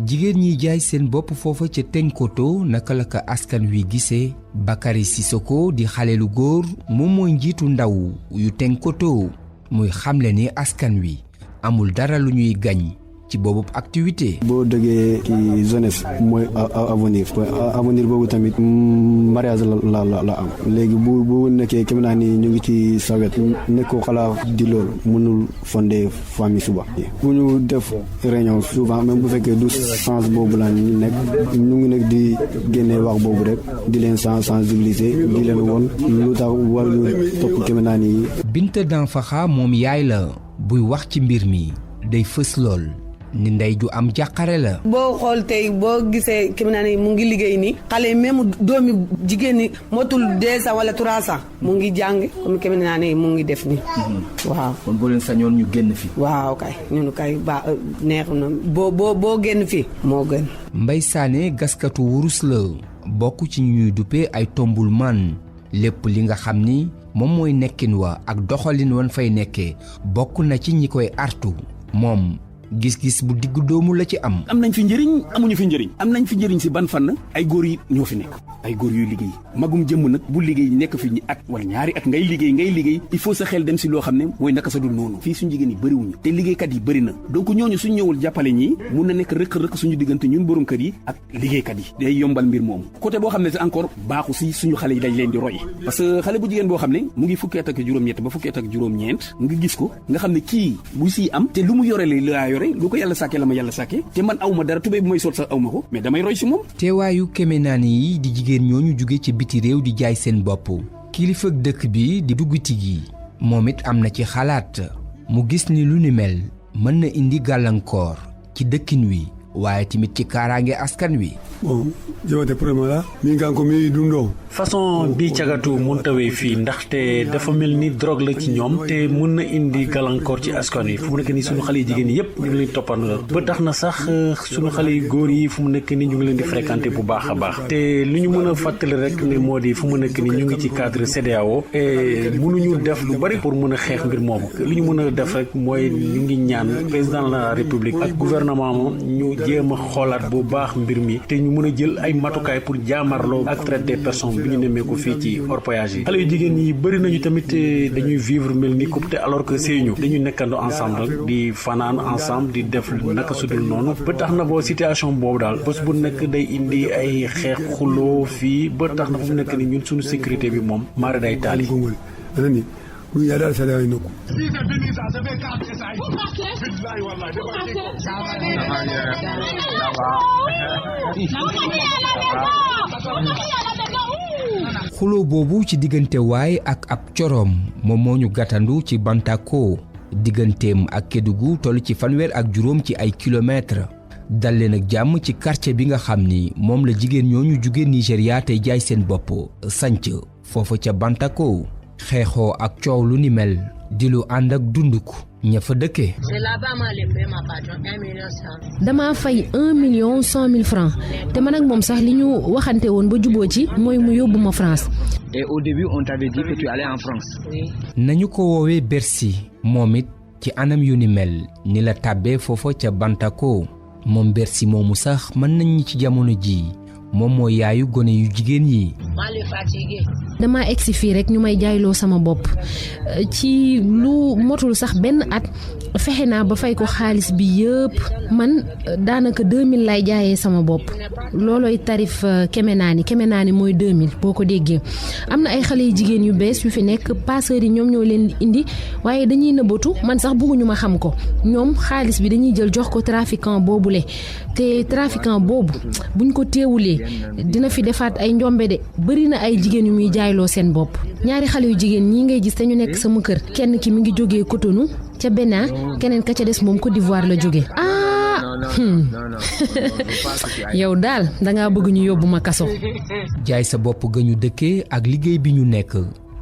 jigéen ñi jaay seen bopp foofa ca Tenkoto naka la ko askan wi gisee Bakary Sissoko di xale lu góor moom mooy njiitu ndaw yu Tenkoto muy xamle ni askan wi amul dara lu ñuy gañ ci boobu activité. boo dëggee ci jeunesse mooy avenir boobu tamit mariage la am léegi bu nekkee kem naa ni ñu ngi ci sawet nekkoo xalaat di loolu mënul fonder famille suba bu ñu def réunion souvent même bu fekkee du sens boobu la ñu ngi nekk di génne wax boobu rek di leen sensibiliser di leen woon lu tax war ñu topp kem naa ni. Binta Danfaxa moom yaay la buy wax ci mbir mi day fës lool ni ndey ju am jàqare la. boo xool tey boo gisee kem naa ni mu ngi liggéey nii xale yi même doomi jigéen ñi motul 200 wala 300 mu ngi jàng comme kem naa ni mu ngi def nii. waaw kon boo leen sañoon ñu génn fi. waaw kay ñun kay ba neex na boo génn fi moo gën. Mbay Sané gaskatu wurus la bokk ci ñuy duppee ay tombul man lépp li nga xam ni moom mooy nekkin wa ak doxalin wan fay nekkee bokk na ci ñi koy artu moom gis-gis bu diggu doomu la ci am. am nañ fi njëriñ amuñu fi njëriñ am nañ fi njëriñ si ban fànn ay góor yi ñoo fi nekk ay góor yuy liggéey magum jëmm nag bu liggéey nekk fi ñi at wala ñaari at ngay liggéey il faut sa xel dem si loo xam ne mooy naka sa dul noonu fii suñu jigéen yi bëriwuñu te liggéeykat yi bëri na donc ñooñu suñ ñëwul jàppale ñi mun na nekk rëq-rëq suñu diggante ñun borom kër yi ak liggéeykat yi day yombal mbir moomu côté boo xam ne encore baaxu si suñu xale yi dañ leen di roy parce que xale bu jigéen boo xam ne mu ngi fukki at ak juróom-ñett ba fukki at ak juróom-ñeent nga gis ko nga xam ne kii bu siy am te lu mu yore laa yore lu ko yàlla sàkkee la ma yàlla sàkkee te man awma dara tubéy bu may sol sax awma ko mais damay roy si moom. teewaayu kemenaani yi di jigéen ñooñu jóge ci biti réew di jaay seen bopp kilifa dëkk bi di duggiti gi moom it am na ci xalaat mu gis ni lu ni mel mën na indi gàllankoor ci dëkkin wi waaye tamit ci kaaraange askan wi. bon jawate problème la mi ngi ko mi dundoo. façon bi cagatu mun tawee fii ndaxte dafa mel ni drogue la ci ñoom te mun na indi gàllankoor ci askan wi fu mu nekk nii suñu xale yi jigéen yëpp ñu ngi leen toppandoo ba tax na sax suñu xale yu góor yi fu mu nekk nii ñu ngi leen di fréquenter bu baax a baax te lu ñu mën a fàttali rek ne moo di fu mu nekk nii ñu ngi ci cadre CEDEAO et mënuñu def lu bari pour mën a xeex mbir moomu li ñu mën a def rek mooy ñu ngi ñaan président de la république ak gouvernement moom ñu jéem a xoolaat bu baax mbir mi te ñu mën a jël ay matukaay pour jaamarloo ak traite des personnes bi ñu nemmee ko fii ci orpaillage yi xale yu jigéen ñi bëri nañu tamit dañuy vivre mel ni couple alors que séyñu dañuy nekkandoo ensemble di fanaan ensemble di def naka sudul noonu ba tax na boo situation boobu daal bés bu nekk day indi ay xeex xuloo fii ba tax na fu mu nekk ni ñun suñu sécurité bi moom maara day taali xuloo boobu ci diggante waay ak ab coroom moom moo ñu gàttandu ci Bantako digganteem ak Kédougou toll ci 150 ci ay kilomètres dal leen ak jàmm ci quartier bi nga xam ni moom la jigéen ñooñu jóge Nigéria tey jaay seen bopp sanc foofa ca Bantako xeexoo ak coow lu ni mel di lu ànd ak dunduk ña fa dëkkee. dama fay 1,1 francs te man ak moom sax li ñu waxante woon ba juboo ci mooy mu yóbbu ma France. Et au début on t'avait dit que tu allais en France. nañu ko woowee Bercy moom it ci anam yu ni mel ni la tàbbee foofa ca Bantako moom Bercy moomu sax mën nañu ci jamono ji moom mooy yaayu gone yu jigéen yi. dama egsi fii rek ñu may jaayloo sama bopp ci lu motul sax benn at fexe naa ba fay ko xaalis bi yëpp man daanaka 2000 lay jaayee sama bopp loolooy tarif kemenaani mooy 2000 boo ko déggee. am na ay xale yu jigéen yu bees yu fi nekk passeurs yi ñoom ñoo leen indi waaye dañuy nëbbatu man sax bëgguñu ma xam ko ñoom xaalis bi dañuy jël jox ko trafiquant boobule te trafiquant boobu buñ ko teewulee dina fi defaat ay njombe de bëri na ay jigéen yu muy jaayloo seen bopp. ñaari xale yu jigéen ñi ngay gis te ñu nekk sama kër kenn ki mi ngi jógee Cotonou ca Bénin keneen ka ca des moom Côte d'Ivoire la jóge yow daal dangaa bëgg ñu yóbbu ma kaso. jaay sa bopp ga ñu dëkkee ak liggéey bi ñu nekk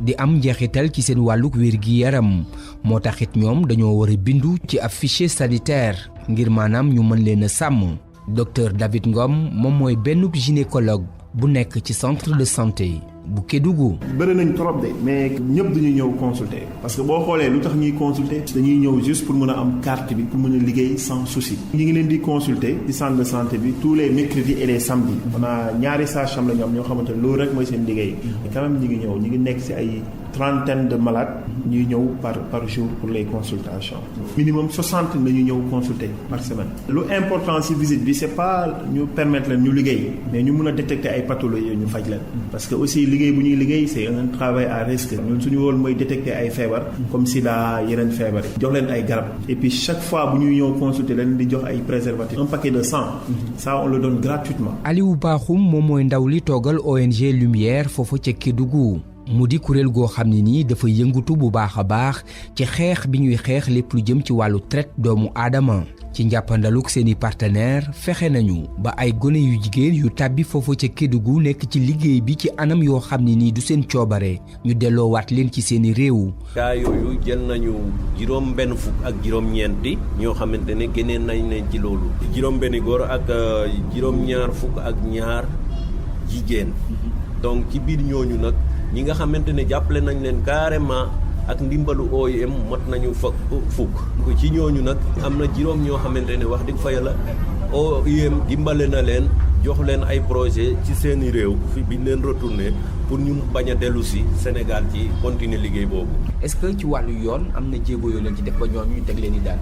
di am njeexital ci seen wàlluk wér gi yaram moo taxit ñoom dañoo war a bindu ci ab fichier sanitaire ngir maanaam ñu mën leen a sàmm. docteur David Ngom moom mooy benn gynécologue bu nekk ci centre de santé bu Kédougou. bëri nañ trop de mais ñëpp dañuy ñëw consulter parce que boo xoolee lu tax ñuy consulter dañuy ñëw juste pour mën a am carte bi pour mën a liggéey sans souci. ñi ngi leen di consulter ci centre de santé bi tous les mercredis et les samedis. on a ñaari sages-femmes la ñu am ñoo xamante ne loolu rek mooy seen liggéey. mais quand même ñi ngi ñëw ñi ngi nekk ci ay 30 de malades ñuy ñëw par jour pour les consultations minimum 60 la ñu ñëw consulter par semaine. lu important ci visite bi c'est pas ñu permettre leen ñu liggéey mais ñu mën a détecter ay pathologies ñu faj leen parce que aussi liggéey bu ñuy liggéey c'est un travail à risque ñun suñu rôle mooy détecter ay feebar comme sida yeneen feebar yi jox leen ay garab et puis chaque fois bu ñuy ñëw consulter leen di jox ay préservatifs un paquet de 100 ça on le donne gratuitement. Aliou Bakhoum moom mooy ndaw li toogal ONG Lumière foofu ca Kédougou mu di kuréel goo xam ne nii dafa yëngatu bu baax a baax ci xeex bi ñuy xeex lépp lu jëm ci wàllu traite doomu aadama ci njàppandaluk seeni partenaire fexe nañu ba ay gone yu jigéen yu tàbbi foofu ca Kédougou nekk ci liggéey bi ci anam yoo xam ne nii du seen coobare ñu delloowaat leen ci seeni réew. gaa yooyu jël nañu juróom benn fukk ak juróom ñeenti ñoo xamante ne génneen nañ leen ci loolu juróom benn góor ak juróom ñaar fukk ak ñaar jigéen donc ci biir ñooñu nag ñi nga xamante ne jàppale nañ leen carrément ak ndimbalu OIM mot nañu fukk ci ñooñu nag am na juróom ñoo xamante ne wax dëgg fa yàlla OIM dimbale na leen jox leen ay projet ci seeni réew fi biñ leen retourné pour ñu bañ a dellu si Sénégal ci continuer liggéey boobu. est-ce que ci wàllu yoon am na jéego yoo leen ci def ba ñooñu ñu teg leen di daal.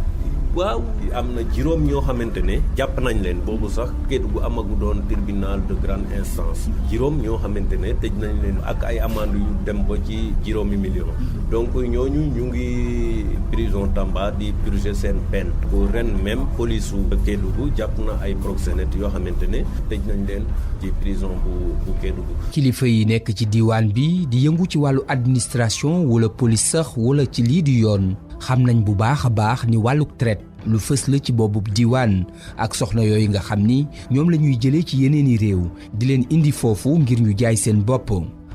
waaw am na juróom ñoo xamante ne jàpp nañ leen boobu sax Kédougou amagu doon tribunal de grande instance juróom ñoo xamante ne tëj nañ leen ak ay amende yu dem ba ci juróomi million donc ñooñu ñu ngi prison Tamba di purger seen peine ko ren même police su Kédougou jàpp na ay proxénètes yoo xamante ne tëj nañ leen ci prison bu Kédougou. kilifa yi nekk ci diiwaan bi di yëngu ci wàllu administration wala police sax wala ci lii di yoon xam nañ bu baax a baax ni wàllu traite lu fës la ci boobu diiwaan ak soxna yooyu nga xam ni ñoom la ñuy jëlee ci yeneeni réew di leen indi foofu ngir ñu jaay seen bopp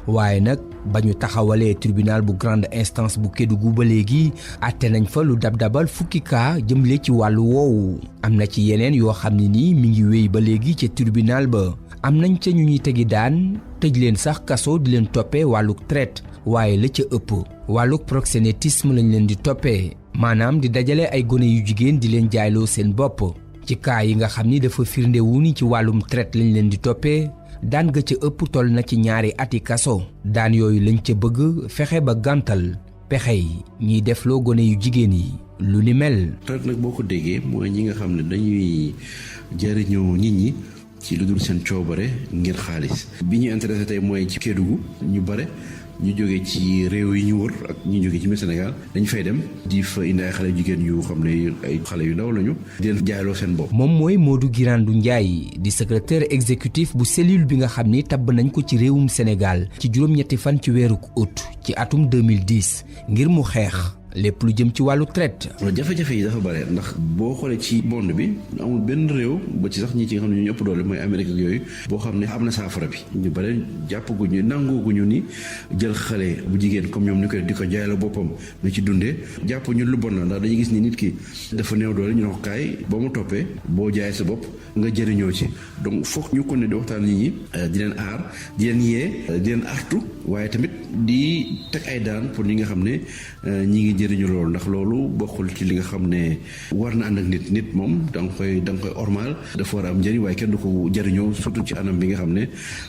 waaye nag ba ñu taxawalee tribunal bu grande instance bu Kédougou ba léegi àtte nañ fa lu dab-dabal fukki kaa jëmle ci wàllu woowu am na ci yeneen yoo xam ne nii mi ngi wéy ba léegi ca tribunal ba am nañ ca ñu ñuy tegi daan tëj leen sax kaso di leen toppee wàllu traite waaye la ca ëpp wàllug proxénétisme lañ leen di toppee maanaam di dajale ay gone yu jigéen di leen jaayloo seen bopp ci kaa yi nga xam ni dafa firndewu ni ci wàllum traite lañ leen di toppee daan ga ca ëpp toll na ci 2 ati kaso daan yooyu lañ ca bëgg fexe ba gàntal pexe yi ñiy defloo gone yu jigéen yi lu ni mel. traite nag boo ko déggee mooy ñi nga xam ne dañuy jëriñoo nit ñi ci lu dul seen coobare ngir xaalis bi ñu intéressé tey mooy ci Kédougou ñu bare ñu jógee ci réew yi ñu wër ak ñu jógee ci biir Sénégal dañ fay dem di fa indi ay xale jigéen yu xam ne ay xale yu ndaw lañu di leen jaayloo seen bopp. moom mooy Modou Girandou Ndiaye di secrétaire exécutif bu cellule bi nga xam ni tabb nañ ko ci réewum Sénégal ci juróom-ñetti fan ci weeru août ci atum 2010 ngir mu xeex lépp lu jëm ci wàllu traite. jafe-jafe yi dafa bare ndax boo xoolee ci monde bi amul benn réew ba ci sax ñi ci nga xam ne ñu ëpp doole mooy Amérique ak yooyu boo xam ne am na saafara bi ñu bare jàppaguñu nangooguñu ni jël xale bu jigéen comme ñoom ni ko di ko jaay la boppam na ci dundee jàpp ñu lu bon la ndax dañuy gis ni nit ki dafa néew doole ñu ne ko kaay boo mu toppee boo jaay sa bopp nga jëriñoo ci donc foog ñu ko ne di waxtaan nit ñi di leen aar di leen yee di leen artu waaye tamit di teg ay daan pour ñi nga xam ne ñi ngi jëriñu loolu ndax loolu bokkul ci li nga xam ne war na ànd ak nit moom da nga koy ormal dafa war a am njëriñ waaye kenn du ko jëriñoo surtout ci anam bi nga xam ne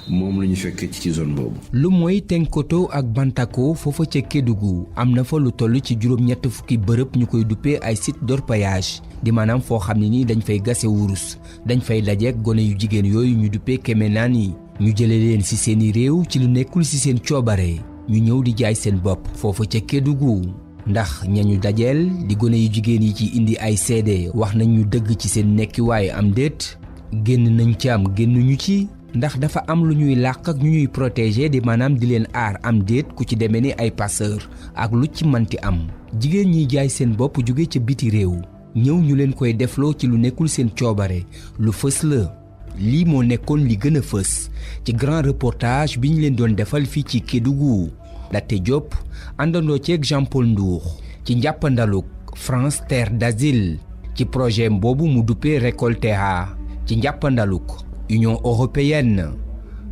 moom la ñu fekk ci zone boobu. lu mooy Tenkoto ak Bantako foofa ca Kédougou am na fa lu toll ci juróom-ñett fukki bërëb ñu koy duppee ay site d'orpaillage di maanaam foo xam ne ni dañ fay gase wurus dañ fay dajeek gone yu jigéen yooyu ñu duppee kemenaan yi ñu jële leen ci seeni réew ci lu nekkul ci seen coobare ñu ñëw di jaay seen bopp foofa ca Kédougou ndax ñañu dajeel di gone yu jigéen yi ci indi ay seede wax nañ ñu dëgg ci seen nekkiwaay am déet génn nañ ci am génnuñu ci ndax dafa am lu ñuy làq ak ñu ñuy protéger di maanaam di leen aar am déet ku ci demee ni ay passeur ak lu ci manti am jigéen ñiy jaay seen bopp jóge ca biti réew ñëw ñu leen koy defloo ci lu nekkul seen coobare lu fës la lii moo nekkoon li gën a fës ci grand reportage bi ñu leen doon defal fii ci Kédougou Laté Diop àndandoo ceeg Jean-Paul Ndour ci njàppandaluk France Terre d'Asile ci projet boobu mu duppee Récoltea ci njàppandaluk Union européenne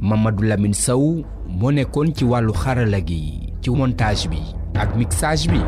Mamadou Lamine Sow moo nekkoon ci wàllu xarala gi ci montage bi ak mixage bi